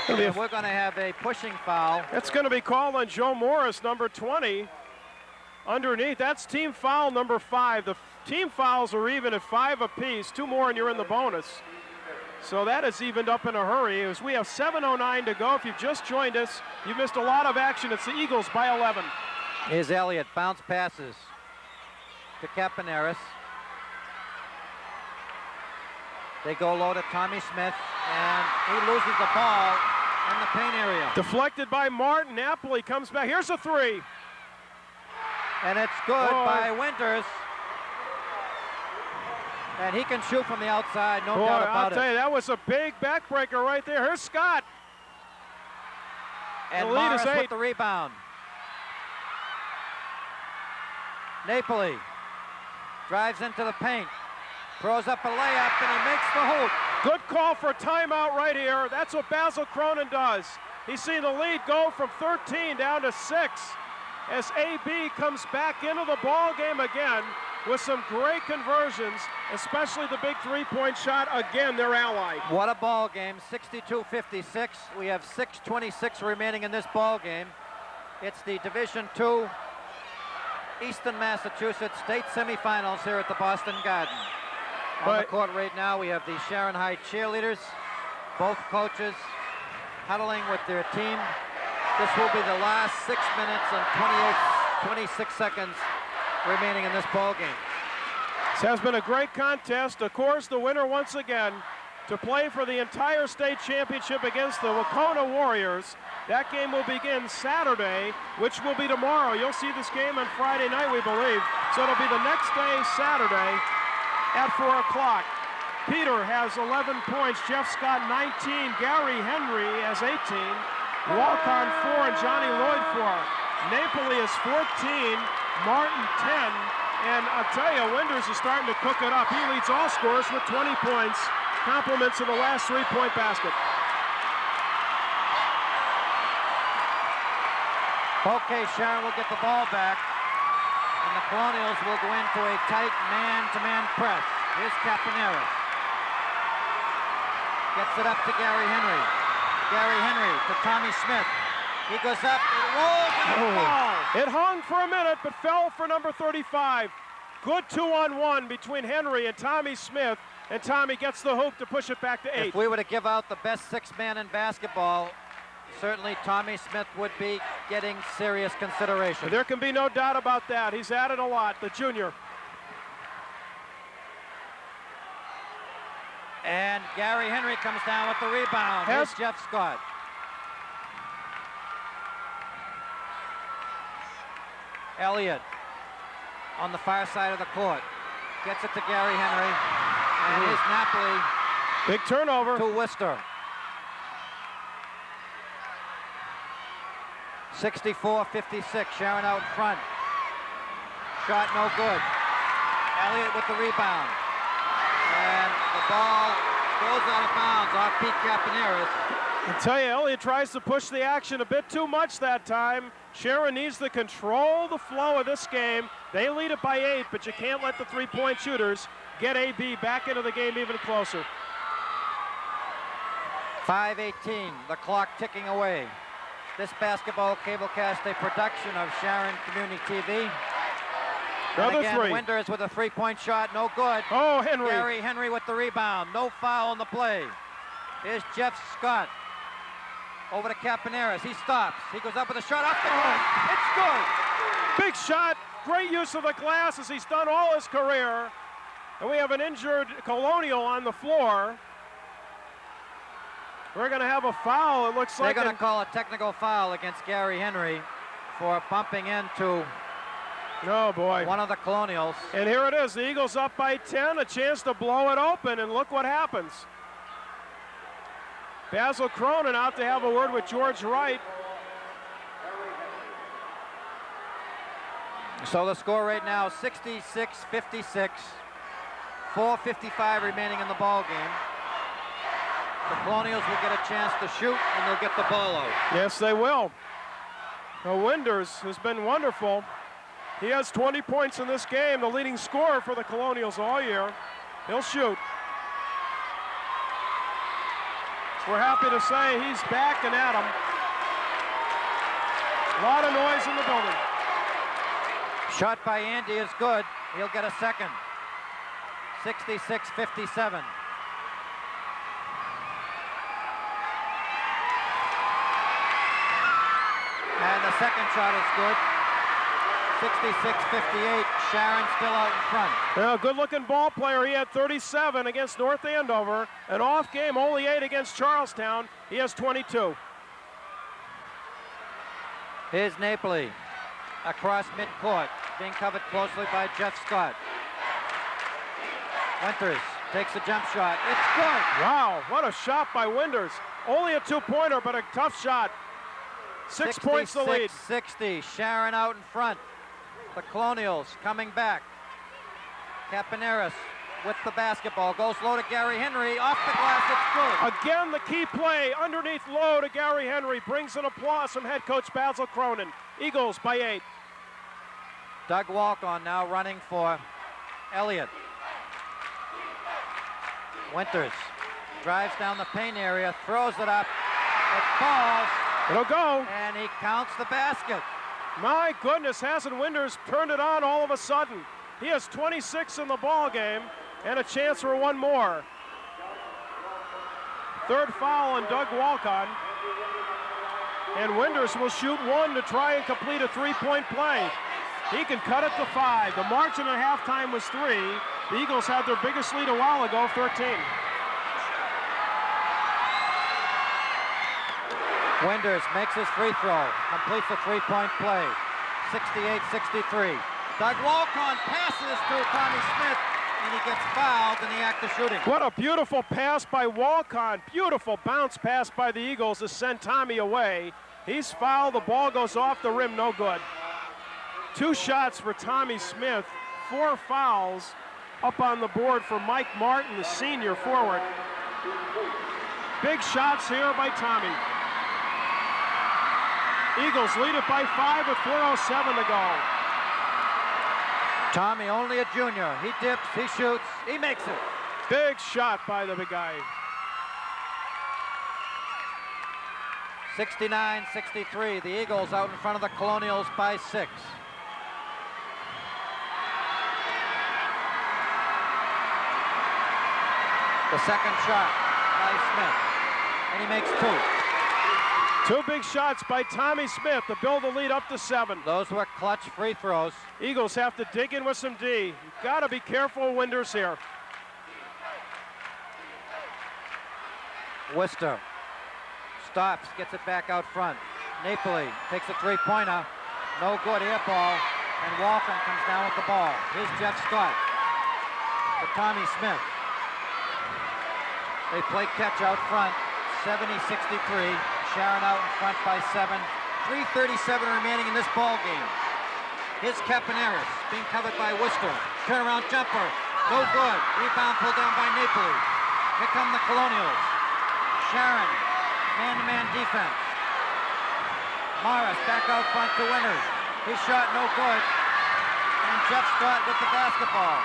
And we're going to have a pushing foul. It's going to be called on Joe Morris, number 20. Underneath, that's team foul number 5. The team fouls are even at 5 apiece. 2 more and you're in the bonus. So that is evened up in a hurry. As we have 7:09 to go. If you've just joined us, you missed a lot of action. It's the Eagles by 11. Here's Elliott, bounce passes to Capaneris. They go low to Tommy Smith, and he loses the ball in the paint area. Deflected by Martin. Napoli comes back. Here's a 3. And it's good by Winters. And he can shoot from the outside, no doubt about I'll it. tell you, that was a big backbreaker right there. Here's Scott. And the lead Morris is 8. with the rebound. Napoli drives into the paint, throws up a layup, and he makes the hoop. Good call for a timeout right here. That's what Basil Cronin does. He's seen the lead go from 13 down to 6 as AB comes back into the ball game again. with some great conversions, especially the big three-point shot. Again, their ally. What a ball game, 62-56. We have 6:26 remaining in this ball game. It's the Division II Eastern Massachusetts State Semifinals here at the Boston Garden. On the court right now, we have the Sharon High cheerleaders, both coaches huddling with their team. This will be the last 6 minutes and 26 seconds remaining in this ball game. This has been a great contest. Of course, the winner once again to play for the entire state championship against the Wacona Warriors. That game will begin Saturday, which will be tomorrow. You'll see this game on Friday night, we believe. So it'll be the next day, Saturday, at 4 o'clock. Peter has 11 points, Jeff Scott 19, Gary Henry has 18, Walcon 4, and Johnny Lloyd 4. Napoli is 14, Martin 10, and I'll tell you, Winders is starting to cook it up. He leads all scorers with 20 points, compliments of the last three-point basket. Okay, Sharon will get the ball back, and the Colonials will go into a tight man-to-man press. Here's Capaneris. Gets it up to Gary Henry. Gary Henry to Tommy Smith. He goes up, it rolls, and it falls. It hung for a minute, but fell for number 35. Good 2-on-1 between Henry and Tommy Smith, and Tommy gets the hoop to push it back to 8. If we were to give out the best six-man in basketball, certainly Tommy Smith would be getting serious consideration. There can be no doubt about that. He's added a lot, the junior. And Gary Henry comes down with the rebound. Here's Jeff Scott. Elliott on the far side of the court. Gets it to Gary Henry. And here's Napoli. Big turnover. To Worcester. 64-56. Sharon out in front. Shot no good. Elliott with the rebound. And the ball goes out of bounds off Pete Capaneris. I tell you, Elliott tries to push the action a bit too much that time. Sharon needs to control the flow of this game. They lead it by 8, but you can't let the three-point shooters get AB back into the game even closer. 5:18, the clock ticking away. This basketball cablecast a production of Sharon Community TV. Another and again, three. Winders with a three-point shot, no good. Oh, Henry. Gary Henry with the rebound, no foul on the play. Here's Jeff Scott. Over to Capaneris, he stops. He goes up with a shot off the hook. It's good. Big shot, great use of the glass as he's done all his career. And we have an injured Colonial on the floor. We're gonna have a foul, it looks like. They're gonna call a technical foul against Gary Henry for bumping into one of the Colonials. And here it is, the Eagles up by 10, a chance to blow it open, and look what happens. Basil Cronin out to have a word with George Wright. So the score right now, 66-56. 4:55 remaining in the ball game. The Colonials will get a chance to shoot, and they'll get the ball out. Yes, they will. Now, Winders has been wonderful. He has 20 points in this game, the leading scorer for the Colonials all year. He'll shoot. We're happy to say he's back and at him. A lot of noise in the building. Shot by Andy is good. He'll get a second. 66-57. And the second shot is good. 66-58. Sharon still out in front. Yeah, good-looking ball player. He had 37 against North Andover. An off game, only 8 against Charlestown. He has 22. Here's Napoli across midcourt, being covered closely by Jeff Scott. Winters takes a jump shot. It's good. Wow, what a shot by Winders. Only a two-pointer, but a tough shot. 6 points the lead. 60. Sharon out in front. The Colonials coming back. Capaneris with the basketball. Goes low to Gary Henry. Off the glass, it's good. Again, the key play underneath low to Gary Henry brings an applause from head coach Basil Cronin. Eagles by 8. Doug Walcon now running for Elliott. Winters drives down the paint area, throws it up. It falls. It'll go. And he counts the basket. My goodness, hasn't Winters turned it on all of a sudden? He has 26 in the ball game and a chance for one more. Third foul on Doug Walcott. And Winters will shoot one to try and complete a three-point play. He can cut it to 5. The margin at halftime was 3. The Eagles had their biggest lead a while ago, 13. Winters makes his free throw, completes a three-point play, 68-63. Doug Walcott passes to Tommy Smith, and he gets fouled in the act of shooting. What a beautiful pass by Walcott. Beautiful bounce pass by the Eagles to send Tommy away. He's fouled, the ball goes off the rim, no good. 2 shots for Tommy Smith, 4 fouls up on the board for Mike Martin, the senior forward. Big shots here by Tommy. Eagles lead it by 5 with 4:07 to go. Tommy, only a junior. He dips, he shoots, he makes it. Big shot by the big guy. 69-63. The Eagles out in front of the Colonials by 6. The second shot by Smith, and he makes 2. 2 big shots by Tommy Smith to build the lead up to 7. Those were clutch free throws. Eagles have to dig in with some D. You've got to be careful of Winters here. Worcester stops, gets it back out front. Napoli takes a three-pointer. No good, air ball. And Walton comes down with the ball. Here's Jeff Scott for Tommy Smith. They play catch out front, 70-63. Sharon out in front by 7. 3:37 remaining in this ball game. Here's Capaneris being covered by Worcester. Turnaround jumper, no good. Rebound pulled down by Napoli. Here come the Colonials. Sharon, man-to-man defense. Morris back out front to Winters. His shot no good. And Jeff Scott with the basketball.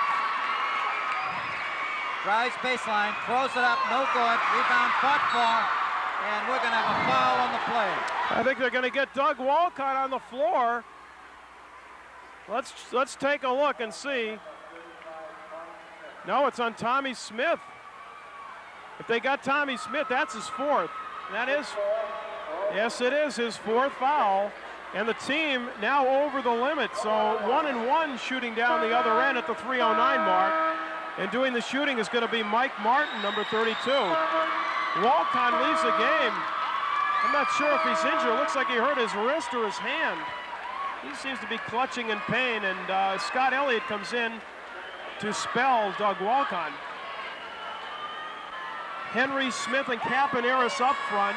Drives baseline, throws it up, no good. Rebound fought for. And we're going to have a foul on the play. I think they're going to get Doug Walcott on the floor. Let's take a look and see. No, it's on Tommy Smith. If they got Tommy Smith, that's his 4th. That is, yes, it is his 4th foul. And the team now over the limit. So 1-1 shooting down the other end at the 3:09 mark. And doing the shooting is going to be Mike Martin, number 32. Walcott leaves the game. I'm not sure if he's injured. It looks like he hurt his wrist or his hand. He seems to be clutching in pain, and Scott Elliott comes in to spell Doug Walcott. Henry, Smith, and Capaneris up front.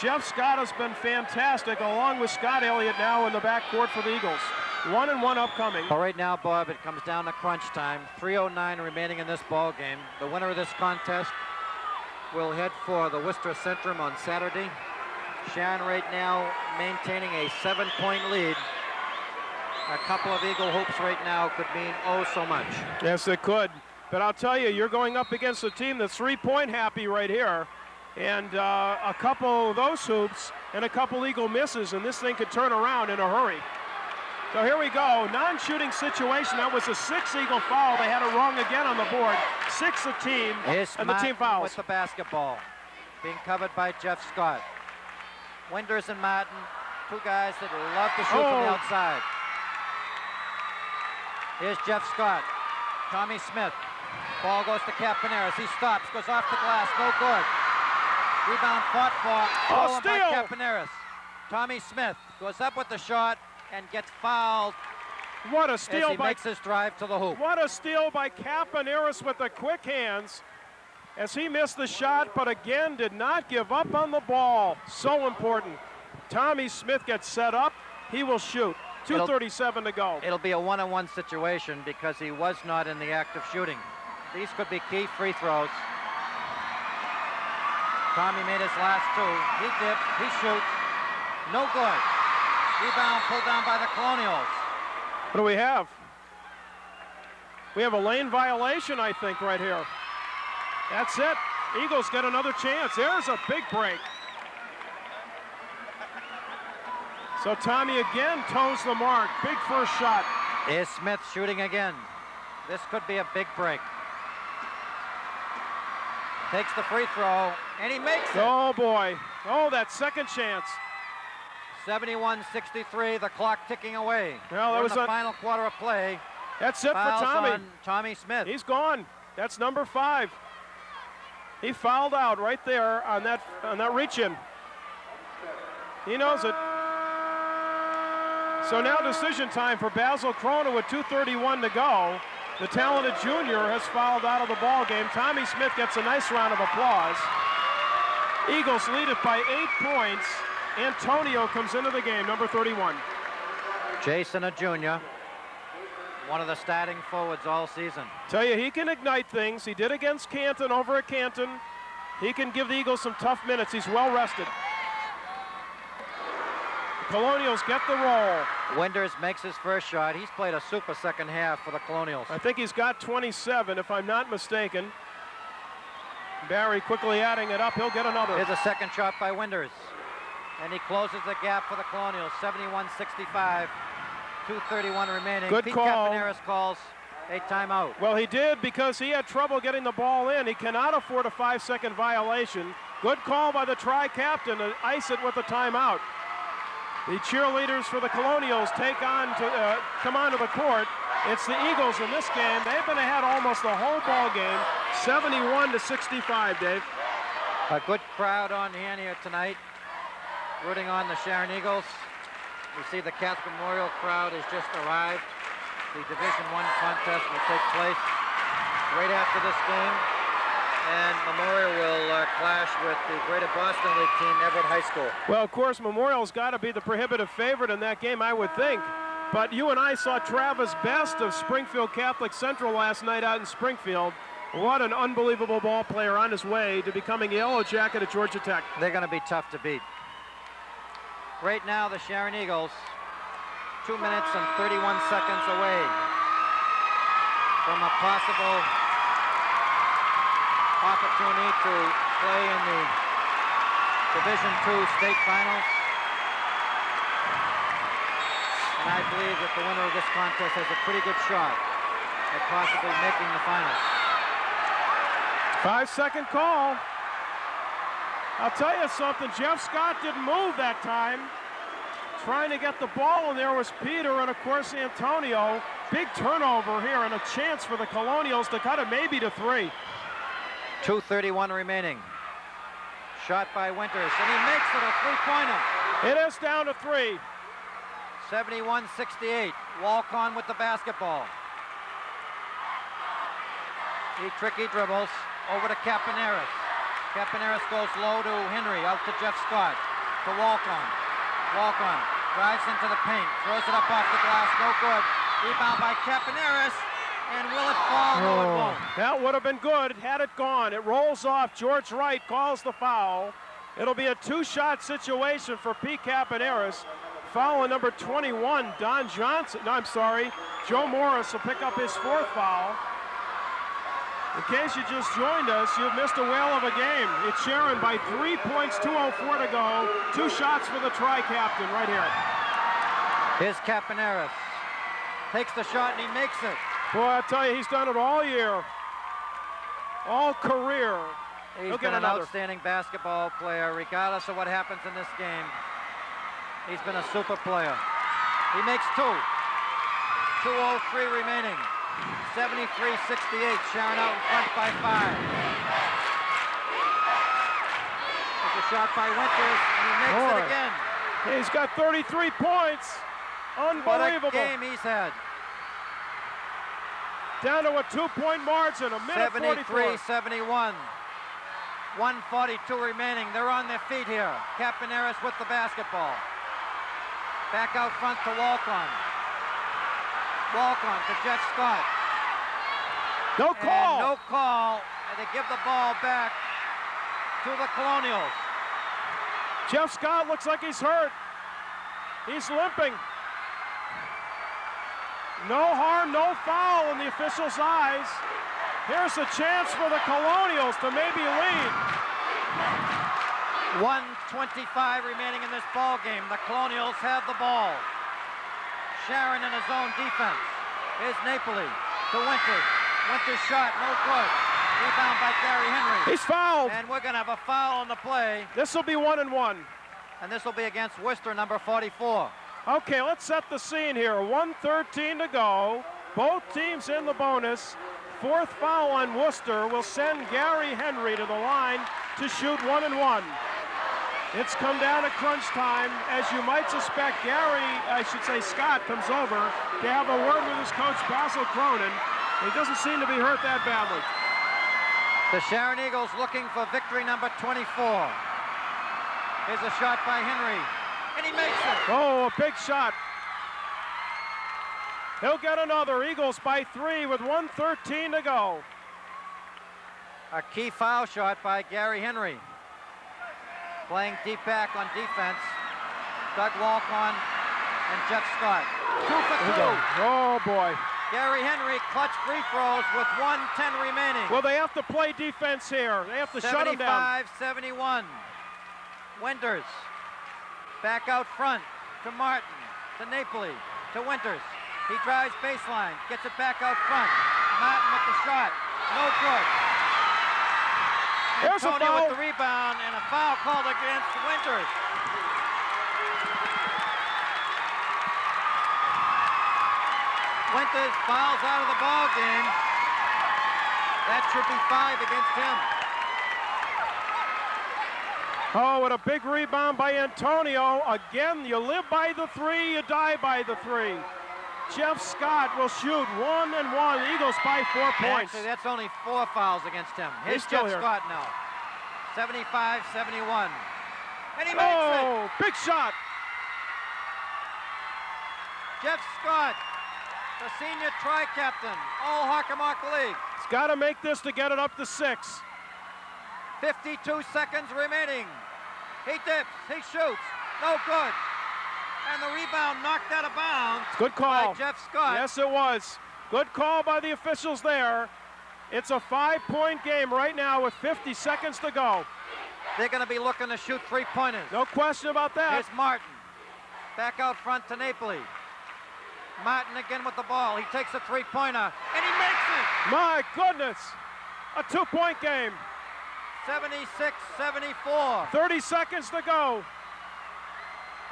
Jeff Scott has been fantastic, along with Scott Elliott now in the backcourt for the Eagles. 1-1 upcoming. Well, right now, Bob, it comes down to crunch time. 3:09 remaining in this ball game. The winner of this contest will head for the Worcester Centrum on Saturday. Sharon right now maintaining a 7-point lead. A couple of Eagle hoops right now could mean oh so much. Yes, it could. But I'll tell you, you're going up against a team that's 3-point happy right here. And a couple of those hoops and a couple Eagle misses, and this thing could turn around in a hurry. So here we go, non-shooting situation. That was a 6 Eagle foul. They had it wrong again on the board. 6 a team, and the team fouls. With the basketball, being covered by Jeff Scott. Winters and Martin, 2 guys that love to shoot from the outside. Here's Jeff Scott, Tommy Smith. Ball goes to Capaneris. He stops, goes off the glass, no good. Rebound fought for, stolen by Capaneris. Tommy Smith goes up with the shot and gets fouled. What a steal as he makes his drive to the hoop. What a steal by Capaneris with the quick hands as he missed the shot, but again did not give up on the ball. So important. Tommy Smith gets set up. He will shoot. 2:37 to go. It'll be a 1-on-1 situation because he was not in the act of shooting. These could be key free throws. Tommy made his last 2. He dips, he shoots. No good. Rebound pulled down by the Colonials. What do we have? We have a lane violation, I think, right here. That's it. Eagles get another chance. There's a big break. So Tommy again toes the mark. Big first shot. Is Smith shooting again? This could be a big break. Takes the free throw, and he makes it. Oh, boy. Oh, that second chance. 71-63, the clock ticking away. Well, that We're was in the a final quarter of play. That's it for Fouls Tommy. on Tommy Smith. He's gone. That's number 5. He fouled out right there on that reach-in. He knows it. So now decision time for Basil Krona with 2:31 to go. The talented junior has fouled out of the ball game. Tommy Smith gets a nice round of applause. Eagles lead it by 8 points. Antonio comes into the game, number 31. Jason, a junior, one of the starting forwards all season. Tell you, he can ignite things. He did against Canton, over at Canton. He can give the Eagles some tough minutes. He's well rested. The Colonials get the roll. Winters makes his first shot. He's played a super second half for the Colonials. I think he's got 27, if I'm not mistaken. Barry quickly adding it up. He'll get another. Here's a second shot by Winters. And he closes the gap for the Colonials, 71-65, 2:31 remaining. Good Pete call. Capaneris calls a timeout. Well, he did because he had trouble getting the ball in. He cannot afford a 5-second violation. Good call by the tri-captain to ice it with a timeout. The cheerleaders for the Colonials come onto the court. It's the Eagles in this game. They've been ahead almost the whole ball game, 71-65, Dave. A good crowd on hand here tonight, rooting on the Sharon Eagles. We see the Catholic Memorial crowd has just arrived. The Division I contest will take place right after this game, and Memorial will clash with the Greater Boston League team, Everett High School. Well, of course, Memorial's got to be the prohibitive favorite in that game, I would think. But you and I saw Travis Best of Springfield Catholic Central last night out in Springfield. What an unbelievable ball player on his way to becoming a Yellow Jacket at Georgia Tech. They're going to be tough to beat. Right now, the Sharon Eagles, 2 minutes and 31 seconds away from a possible opportunity to play in the Division II state finals. And I believe that the winner of this contest has a pretty good shot at possibly making the finals. 5-second call. I'll tell you something, Jeff Scott didn't move that time. Trying to get the ball, and there was Peter and, of course, Antonio. Big turnover here and a chance for the Colonials to cut it maybe to 3. 2:31 remaining. Shot by Winters, and he makes it a three-pointer. It is down to 3. 71-68. Walk-on with the basketball. He tricky dribbles over to Capaneris. Capaneris goes low to Henry, out to Jeff Scott, to Walk-on. Walk-on drives into the paint, throws it up off the glass, no good. Rebound by Capaneris, and will it fall? No, it won't. That would have been good had it gone. It rolls off. George Wright calls the foul. It'll be a 2-shot situation for Pete Capaneris. Foul on number 21, Don Johnson. No, I'm sorry. Joe Morris will pick up his 4th foul. In case you just joined us, you've missed a whale of a game. It's Sharon by 3 points, 2:04 to go. 2 shots for the tri-captain right here. Here's Capaneris. Takes the shot and he makes it. Boy, I tell you, he's done it all year. All career. He's been an outstanding basketball player, regardless of what happens in this game. He's been a super player. He makes 2. 2:03 remaining. 73-68. Sharon out in front by 5. There's a shot by Winters, and he makes it again. He's got 33 points. Unbelievable. What a game he's had. Down to a 2-point margin, a minute 44. 73-71. 1:42 remaining. They're on their feet here. Capaneris with the basketball. Back out front to Walk-on. Walk-on to Jeff Scott. No call. And no call. And they give the ball back to the Colonials. Jeff Scott looks like he's hurt. He's limping. No harm, no foul in the officials' eyes. Here's a chance for the Colonials to maybe lead. 1:25 remaining in this ball game. The Colonials have the ball. Sharon in his own defense. Here's Napoli to Winters. Winters shot, no good. Rebound by Gary Henry. He's fouled. And we're gonna have a foul on the play. This will be 1-1. And this will be against Worcester, number 44. Okay, let's set the scene here. 1:13 to go. Both teams in the bonus. Fourth foul on Worcester will send Gary Henry to the line to shoot 1-1. It's come down to crunch time. As you might suspect, Scott comes over to have a word with his coach, Basil Cronin. He doesn't seem to be hurt that badly. The Sharon Eagles looking for victory number 24. Here's a shot by Henry, and he makes it. Oh, a big shot. He'll get another. Eagles by 3 with 1:13 to go. A key foul shot by Gary Henry. Playing deep back on defense. Doug Walcon and Jeff Scott. 2 for 2. Oh, boy. Gary Henry clutch free throws with 1:10 remaining. Well, they have to play defense here. They have to shut him down. 75-71. Winters back out front to Martin, to Napoli, to Winters. He drives baseline, gets it back out front. Martin with the shot, no good. There's a Antonio foul. with the rebound, and a foul called against Winters. Winters fouls out of the ball game. That should be 5 against him. Oh, what a big rebound by Antonio. Again, you live by the 3, you die by the 3. Jeff Scott will shoot 1-1. Eagles by 4 points. Actually, that's only 4 fouls against him. Here's still Jeff here. Scott now. 75-71. And he makes Oh, big shot. it. Jeff Scott, the senior tri-captain, all Hockomock League. He's got to make this to get it up to 6. 52 seconds remaining. He dips, he shoots, no good. And the rebound knocked out of bounds. Good call. By Jeff Scott. Yes, it was. Good call by the officials there. It's a 5-point game right now with 50 seconds to go. They're going to be looking to shoot 3-pointers. No question about that. Here's Martin. Back out front to Napoli. Martin again with the ball. He takes a 3-pointer, and he makes it! My goodness. A 2-point game. 76-74. 30 seconds to go.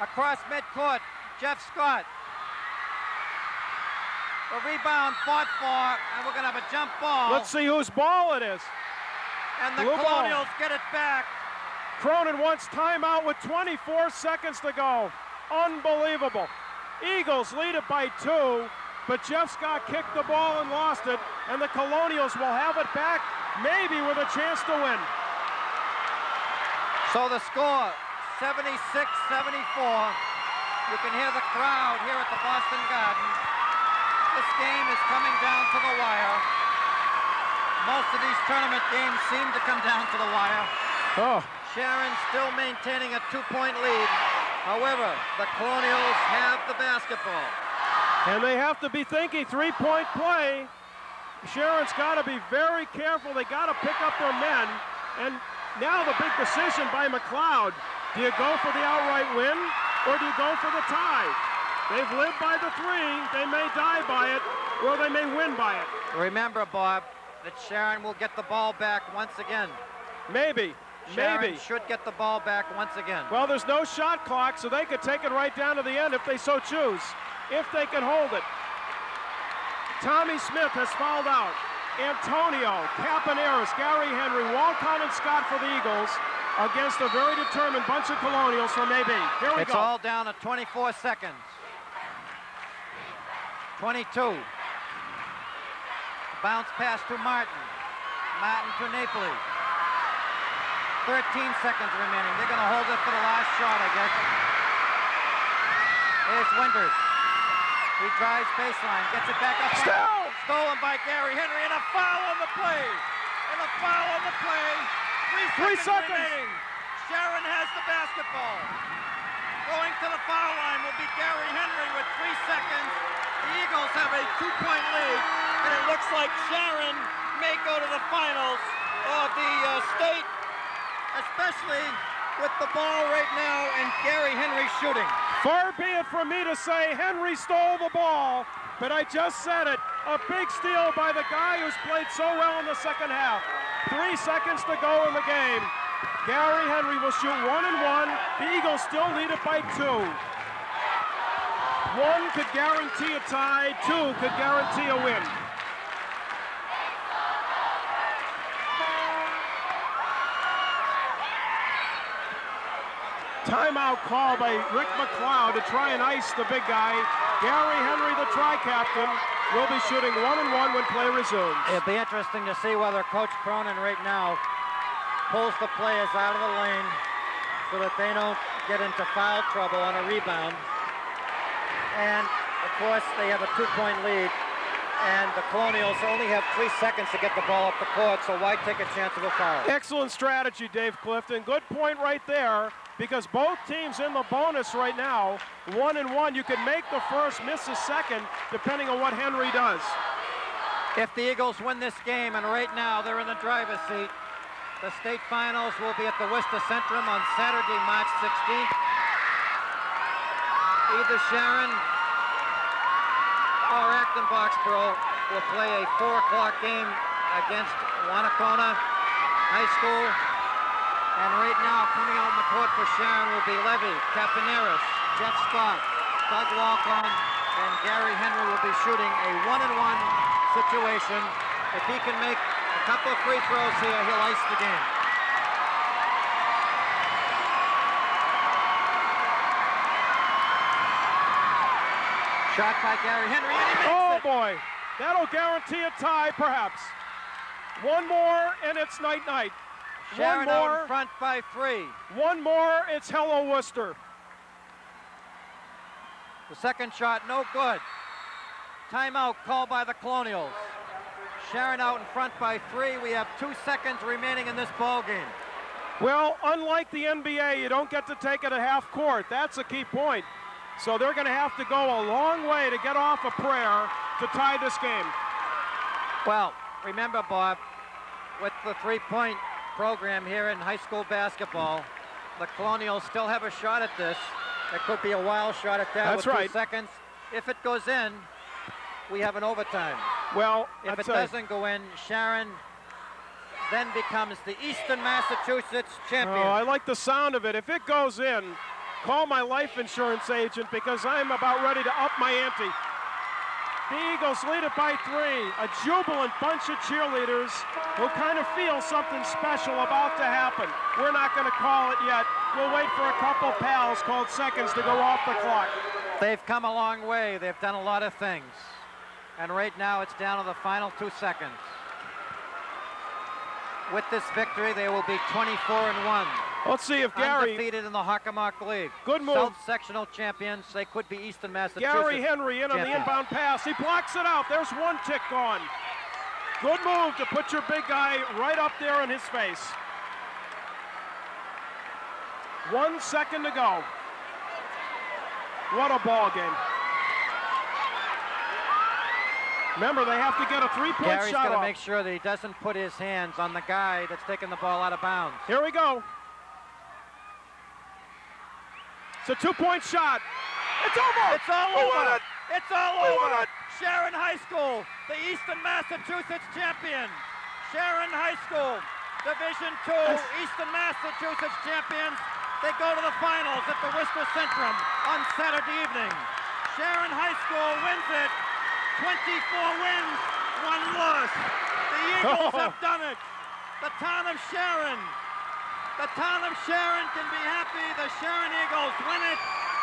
Across midcourt, Jeff Scott. The rebound fought for, and we're going to have a jump ball. Let's see whose ball it is. And the Blue ball. Colonials get it back. Cronin wants timeout with 24 seconds to go. Unbelievable. Eagles lead it by 2, but Jeff Scott kicked the ball and lost it, and the Colonials will have it back, maybe with a chance to win. So the score, 76-74. You can hear the crowd here at the Boston Garden. This game is coming down to the wire. Most of these tournament games seem to come down to the wire. Oh. Sharon still maintaining a 2-point lead. However, the Colonials have the basketball. And they have to be thinking 3-point play. Sharon's got to be very careful. They got to pick up their men. And now the big decision by McLeod. Do you go for the outright win, or do you go for the tie? They've lived by the 3. They may die by it, or they may win by it. Remember, Bob, that Sharon will get the ball back once again. Maybe. Sharon should get the ball back once again. Well, there's no shot clock, so they could take it right down to the end if they so choose, if they can hold it. Tommy Smith has fouled out. Antonio, Capaneris, Gary Henry, Walcott, and Scott for the Eagles against a very determined bunch of Colonials from AB. Here we go. It's all down to 24 seconds. 22. Bounce pass to Martin. Martin to Napoli. 13 seconds remaining. They're going to hold it for the last shot, I guess. Here's Winters. He drives baseline, gets it back up. Stolen by Gary Henry, and a foul on the play. And a foul on the play. 3 seconds remaining. Sharon has the basketball. Going to the foul line will be Gary Henry with 3 seconds. The Eagles have a 2-point lead, and it looks like Sharon may go to the finals of the state, especially with the ball right now and Gary Henry shooting. Far be it from me to say Henry stole the ball, but I just said it. A big steal by the guy who's played so well in the second half. 3 seconds to go in the game. Gary Henry will shoot 1 and 1. The Eagles still lead it by 2. 1 could guarantee a tie, 2 could guarantee a win. Timeout call by Rick McLeod to try and ice the big guy. Gary Henry, the tri-captain, will be shooting 1 and 1 when play resumes. It'll be interesting to see whether Coach Cronin right now pulls the players out of the lane so that they don't get into foul trouble on a rebound. And, of course, they have a 2-point lead, and the Colonials only have 3 seconds to get the ball up the court, so why take a chance of a foul? Excellent strategy, Dave Clifton. Good point right there, because both teams in the bonus right now, 1 and 1. You can make the first, miss the second, depending on what Henry does. If the Eagles win this game, and right now they're in the driver's seat, the state finals will be at the Worcester Centrum on Saturday, March 16th. Either Sharon or Acton Boxboro will play a 4 o'clock game against Wanakona High School. And right now, coming out on the court for Sharon will be Levy, Capaneris, Jeff Scott, Doug Walcon, and Gary Henry will be shooting a 1 and 1 situation. If he can make a couple of free throws here, he'll ice the game. Shot by Gary Henry, and he makes Oh it. boy, that'll guarantee a tie, perhaps. 1 more, and it's night-night. Sharon 1 more. out in front by 3. 1 more, it's Hello Worcester. The second shot, no good. Timeout called by the Colonials. Sharon out in front by 3. We have 2 seconds remaining in this ball game. Well, unlike the NBA, you don't get to take it at half court. That's a key point. So they're going to have to go a long way to get off a prayer to tie this game. Well, remember, Bob, with the 3-point program here in high school basketball, the Colonials still have a shot at this. It could be a wild shot at that. That's with 2 right. seconds. If it goes in, we have an overtime. Well, If it doesn't go in, Sharon then becomes the Eastern Massachusetts champion. Oh, I like the sound of it. If it goes in, call my life insurance agent, because I'm about ready to up my ante. The Eagles lead it by 3. A jubilant bunch of cheerleaders who kind of feel something special about to happen. We're not going to call it yet. We'll wait for a couple pals called seconds to go off the clock. They've come a long way. They've done a lot of things. And right now it's down to the final 2 seconds. With this victory, they will be 24-1. Let's see if Gary... Undefeated in the Hockomock League. Good move. South sectional champions. They could be Eastern Massachusetts. Gary Henry in on the inbound pass. He blocks it out. There's 1 tick gone. Good move to put your big guy right up there in his face. 1 second to go. What a ball game. Remember, they have to get a 3-point Gary's shot got to off. make sure that he doesn't put his hands on the guy that's taking the ball out of bounds. Here we go. It's a 2-point shot. It's over. It's all We over. won it. It's all We won over. it. Sharon High School, the Eastern Massachusetts champion. Sharon High School, Division II, Eastern Massachusetts champions. They go to the finals at the Worcester Centrum on Saturday evening. Sharon High School wins it. 24 wins, 1 loss. The Eagles have done it. The town of Sharon can be happy. The Sharon Eagles win it.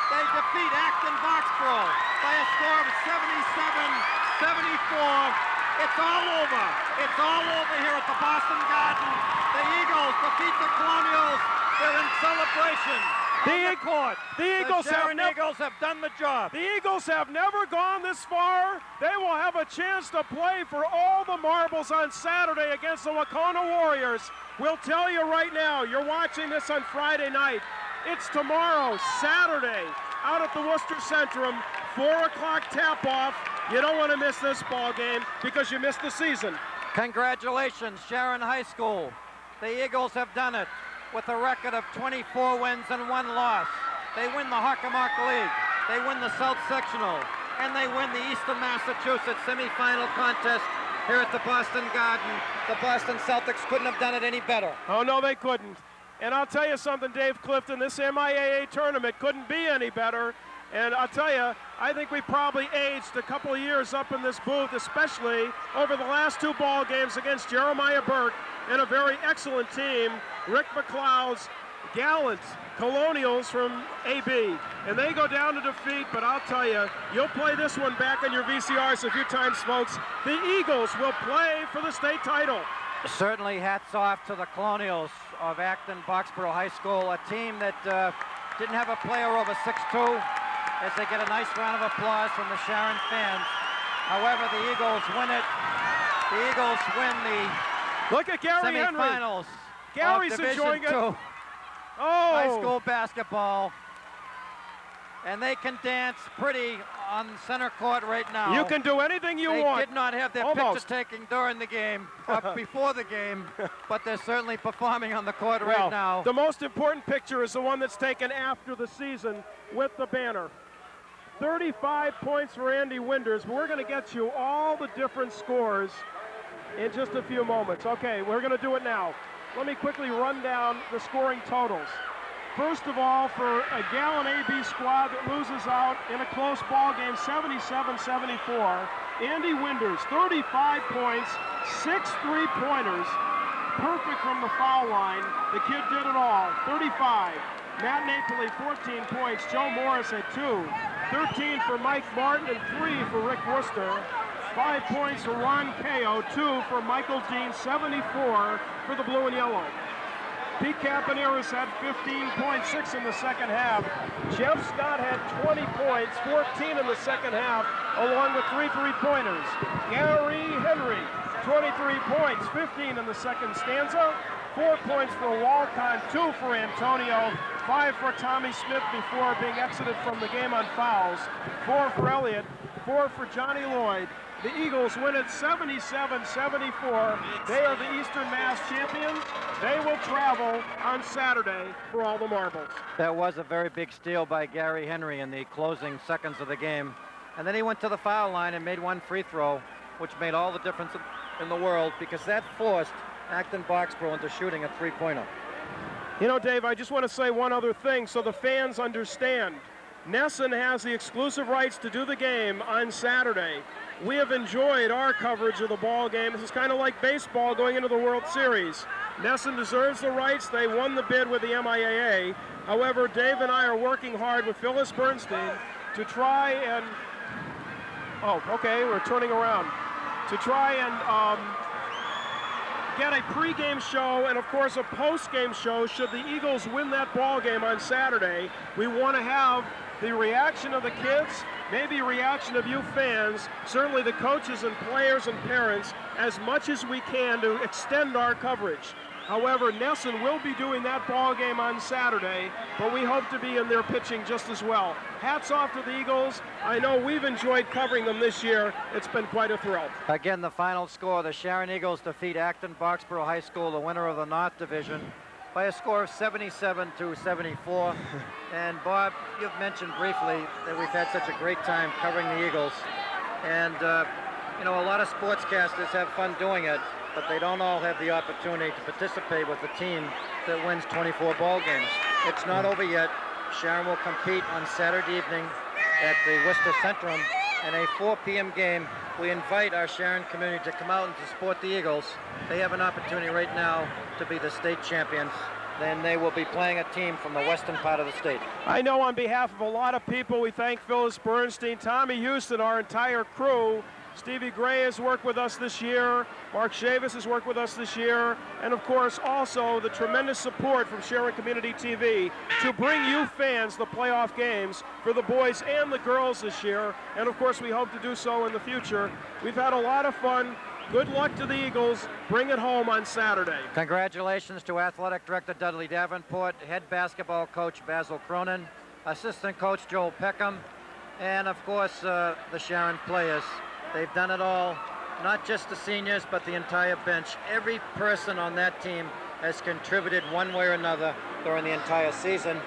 They defeat Acton Boxboro by a score of 77-74. It's all over. It's all over here at the Boston Garden. The Eagles defeat the Colonials. They're in celebration. The Eagles have done the job. The Eagles have never gone this far. They will have a chance to play for all the marbles on Saturday against the Wacona Warriors. We'll tell you right now, you're watching this on Friday night. It's tomorrow, Saturday, out at the Worcester Centrum, 4 o'clock tap-off. You don't want to miss this ball game because you missed the season. Congratulations, Sharon High School. The Eagles have done it with a record of 24 wins and 1 loss. They win the Hockomock League, they win the South Sectional, and they win the Eastern Massachusetts semifinal contest here at the Boston Garden. The Boston Celtics couldn't have done it any better. Oh, no, they couldn't. And I'll tell you something, Dave Clifton, this MIAA tournament couldn't be any better. And I'll tell you, I think we probably aged a couple of years up in this booth, especially over the last 2 ball games against Jeremiah Burke and a very excellent team, Rick McLeod's gallant Colonials from AB. And they go down to defeat, but I'll tell you, you'll play this one back on your VCRs a few times, folks. The Eagles will play for the state title. Certainly hats off to the Colonials of Acton Boxboro High School, a team that didn't have a player over 6'2", as they get a nice round of applause from the Sharon fans. However, the Eagles win it. The Eagles win the Look at Gary semifinals. Gary's of Division enjoying it. 2 Oh! high school basketball. And they can dance pretty on center court right now. You can do anything you want. They did not have their Almost. picture taken during the game, or before the game, but they're certainly performing on the court Well, right now. the most important picture is the one that's taken after the season with the banner. 35 points for Andy Winders, but we're going to get you all the different scores in just a few moments. Okay, we're going to do it now. Let me quickly run down the scoring totals. First of all, for a Gallen AB squad that loses out in a close ball game, 77-74, Andy Winders, 35 points, 6 3-pointers, perfect from the foul line. The kid did it all, 35. Matt Napoli, 14 points. Joe Morris had 2. 13 for Mike Martin and 3 for Rick Worcester. 5 points for Ron Kao, 2 for Michael Dean, 74 for the blue and yellow. Pete Campaneris had 15.6 in the second half. Jeff Scott had 20 points, 14 in the second half, along with 3 3-pointers. Gary Henry, 23 points, 15 in the second stanza. 4 points for Walcon, 2 for Antonio, 5 for Tommy Smith before being exited from the game on fouls, 4 for Elliott, 4 for Johnny Lloyd. The Eagles win it 77-74. They are the Eastern Mass champions. They will travel on Saturday for all the marbles. That was a very big steal by Gary Henry in the closing seconds of the game. And then he went to the foul line and made 1 free throw, which made all the difference in the world, because that forced Acton Boxboro into shooting a 3-pointer. You know, Dave, I just want to say one other thing so the fans understand. Nesson has the exclusive rights to do the game on Saturday. We have enjoyed our coverage of the ball game. This is kind of like baseball going into the World Series. Nesson deserves the rights. They won the bid with the MIAA. However, Dave and I are working hard with Phyllis Bernstein to try and... Oh, okay, we're turning around. To try and get a pregame show and, of course, a postgame show should the Eagles win that ball game on Saturday. We want to have the reaction of the kids, maybe a reaction of you fans, certainly the coaches and players and parents, as much as we can to extend our coverage. However, Nesson will be doing that ball game on Saturday, but we hope to be in there pitching just as well. Hats off to the Eagles. I know we've enjoyed covering them this year. It's been quite a thrill. Again, the final score, the Sharon Eagles defeat Acton Boxboro High School, the winner of the North Division, by a score of 77-74. And Bob, you've mentioned briefly that we've had such a great time covering the Eagles. And, you know, a lot of sportscasters have fun doing it, but they don't all have the opportunity to participate with a team that wins 24 ball games. It's not over yet. Sharon will compete on Saturday evening at the Worcester Centrum in a 4 p.m. game. We invite our Sharon community to come out and to support the Eagles. They have an opportunity right now to be the state champions. Then they will be playing a team from the western part of the state. I know on behalf of a lot of people, we thank Phyllis Bernstein, Tommy Houston, our entire crew. Stevie Gray has worked with us this year. Mark Chavis has worked with us this year. And of course, also the tremendous support from Sharon Community TV to bring you fans the playoff games for the boys and the girls this year. And of course, we hope to do so in the future. We've had a lot of fun. Good luck to the Eagles. Bring it home on Saturday. Congratulations to Athletic Director Dudley Davenport, head basketball coach Basil Cronin, assistant coach Joel Peckham, and of course the Sharon players. They've done it all, not just the seniors, but the entire bench. Every person on that team has contributed one way or another during the entire season.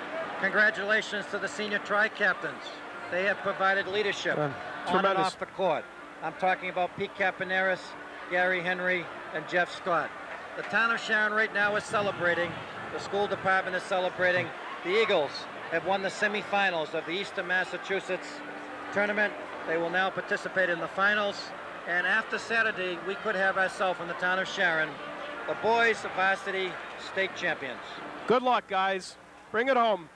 Congratulations to the senior tri-captains. They have provided leadership on and off the court. I'm talking about Pete Capaneris, Gary Henry, and Jeff Scott. The town of Sharon right now is celebrating. The school department is celebrating. The Eagles have won the semifinals of the Eastern Massachusetts tournament. They will now participate in the finals. And after Saturday, we could have ourselves in the town of Sharon, the boys varsity state champions. Good luck, guys. Bring it home.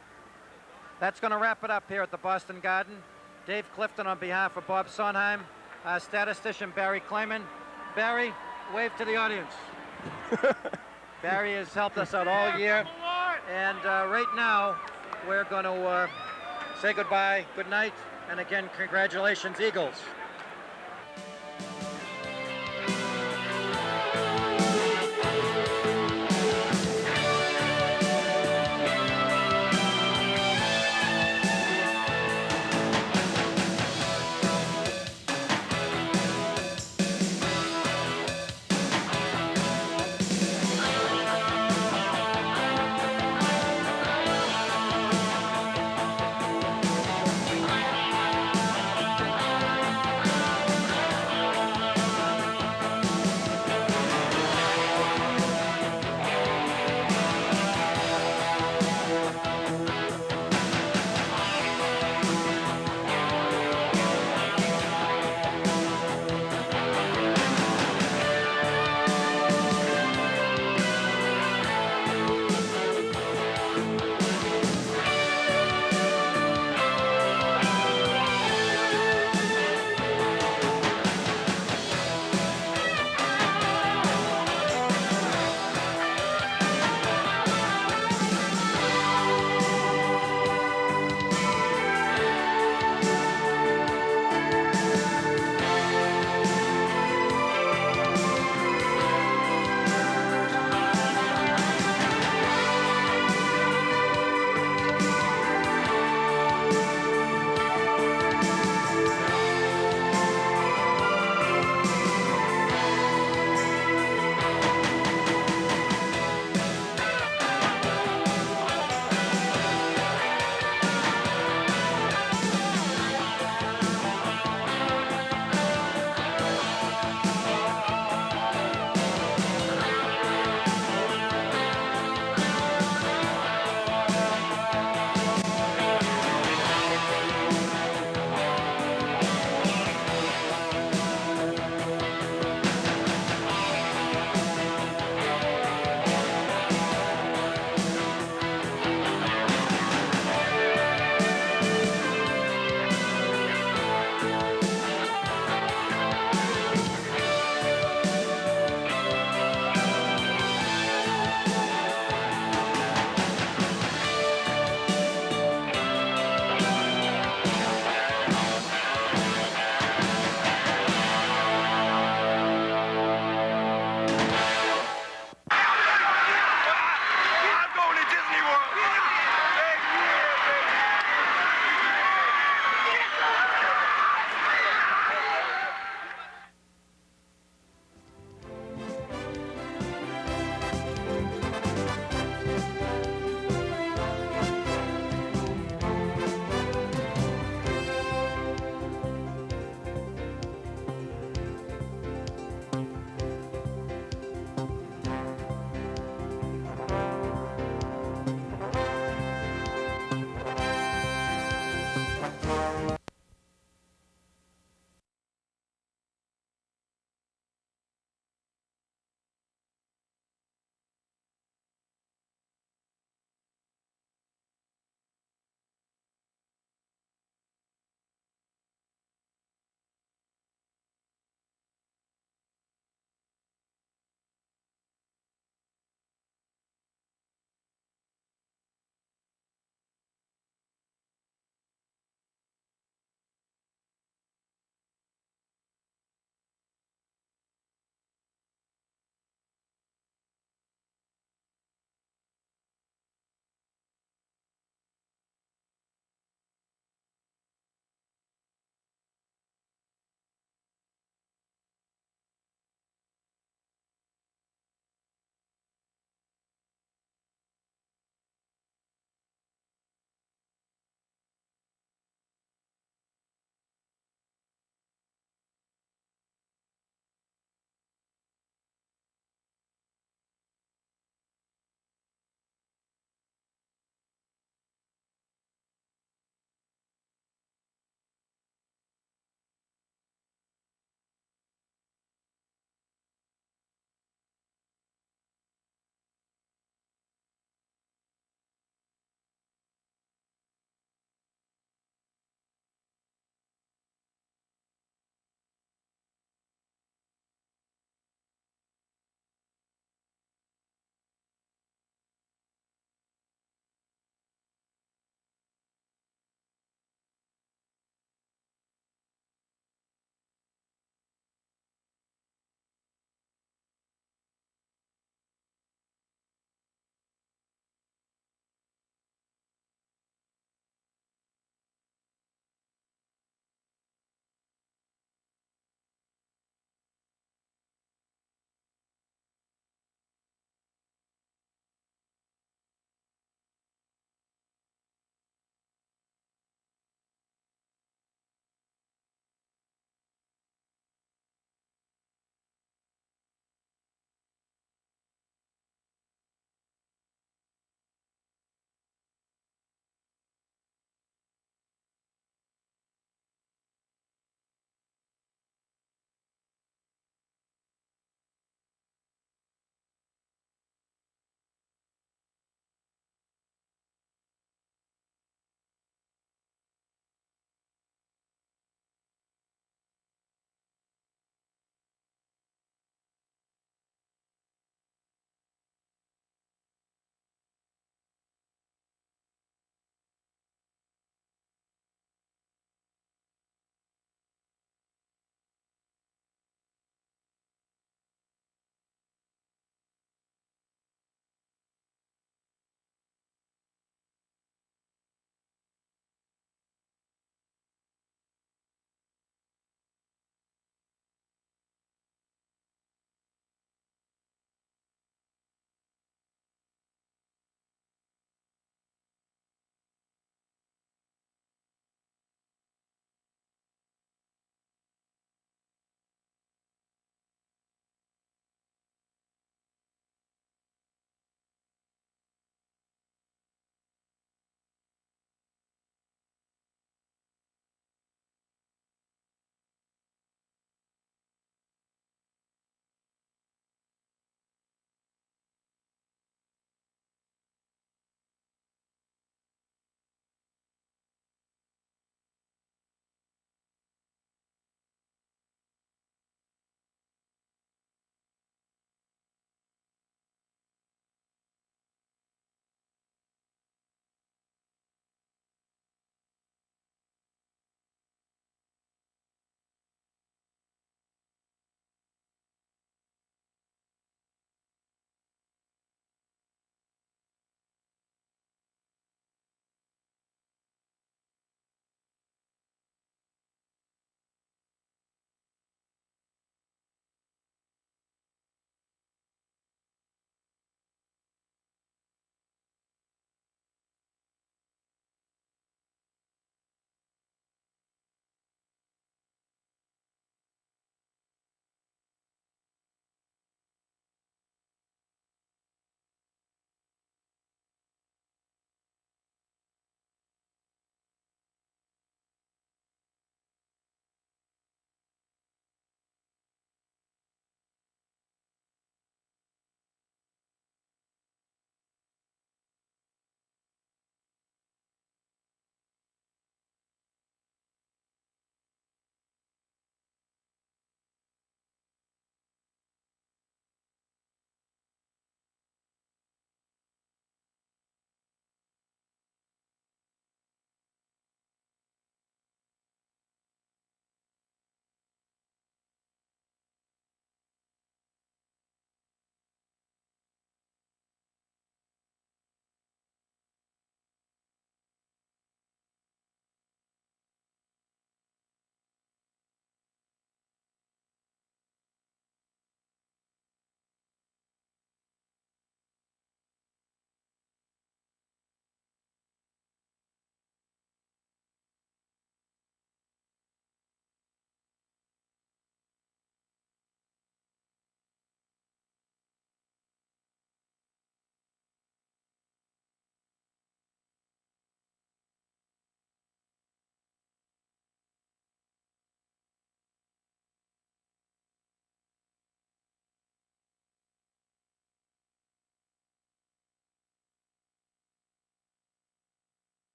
That's going to wrap it up here at the Boston Garden. Dave Clifton on behalf of Bob Sondheim, our statistician Barry Klayman. Barry, wave to the audience. Barry has helped us out all year. And right now, we're going to say goodbye, good night, and again, congratulations, Eagles.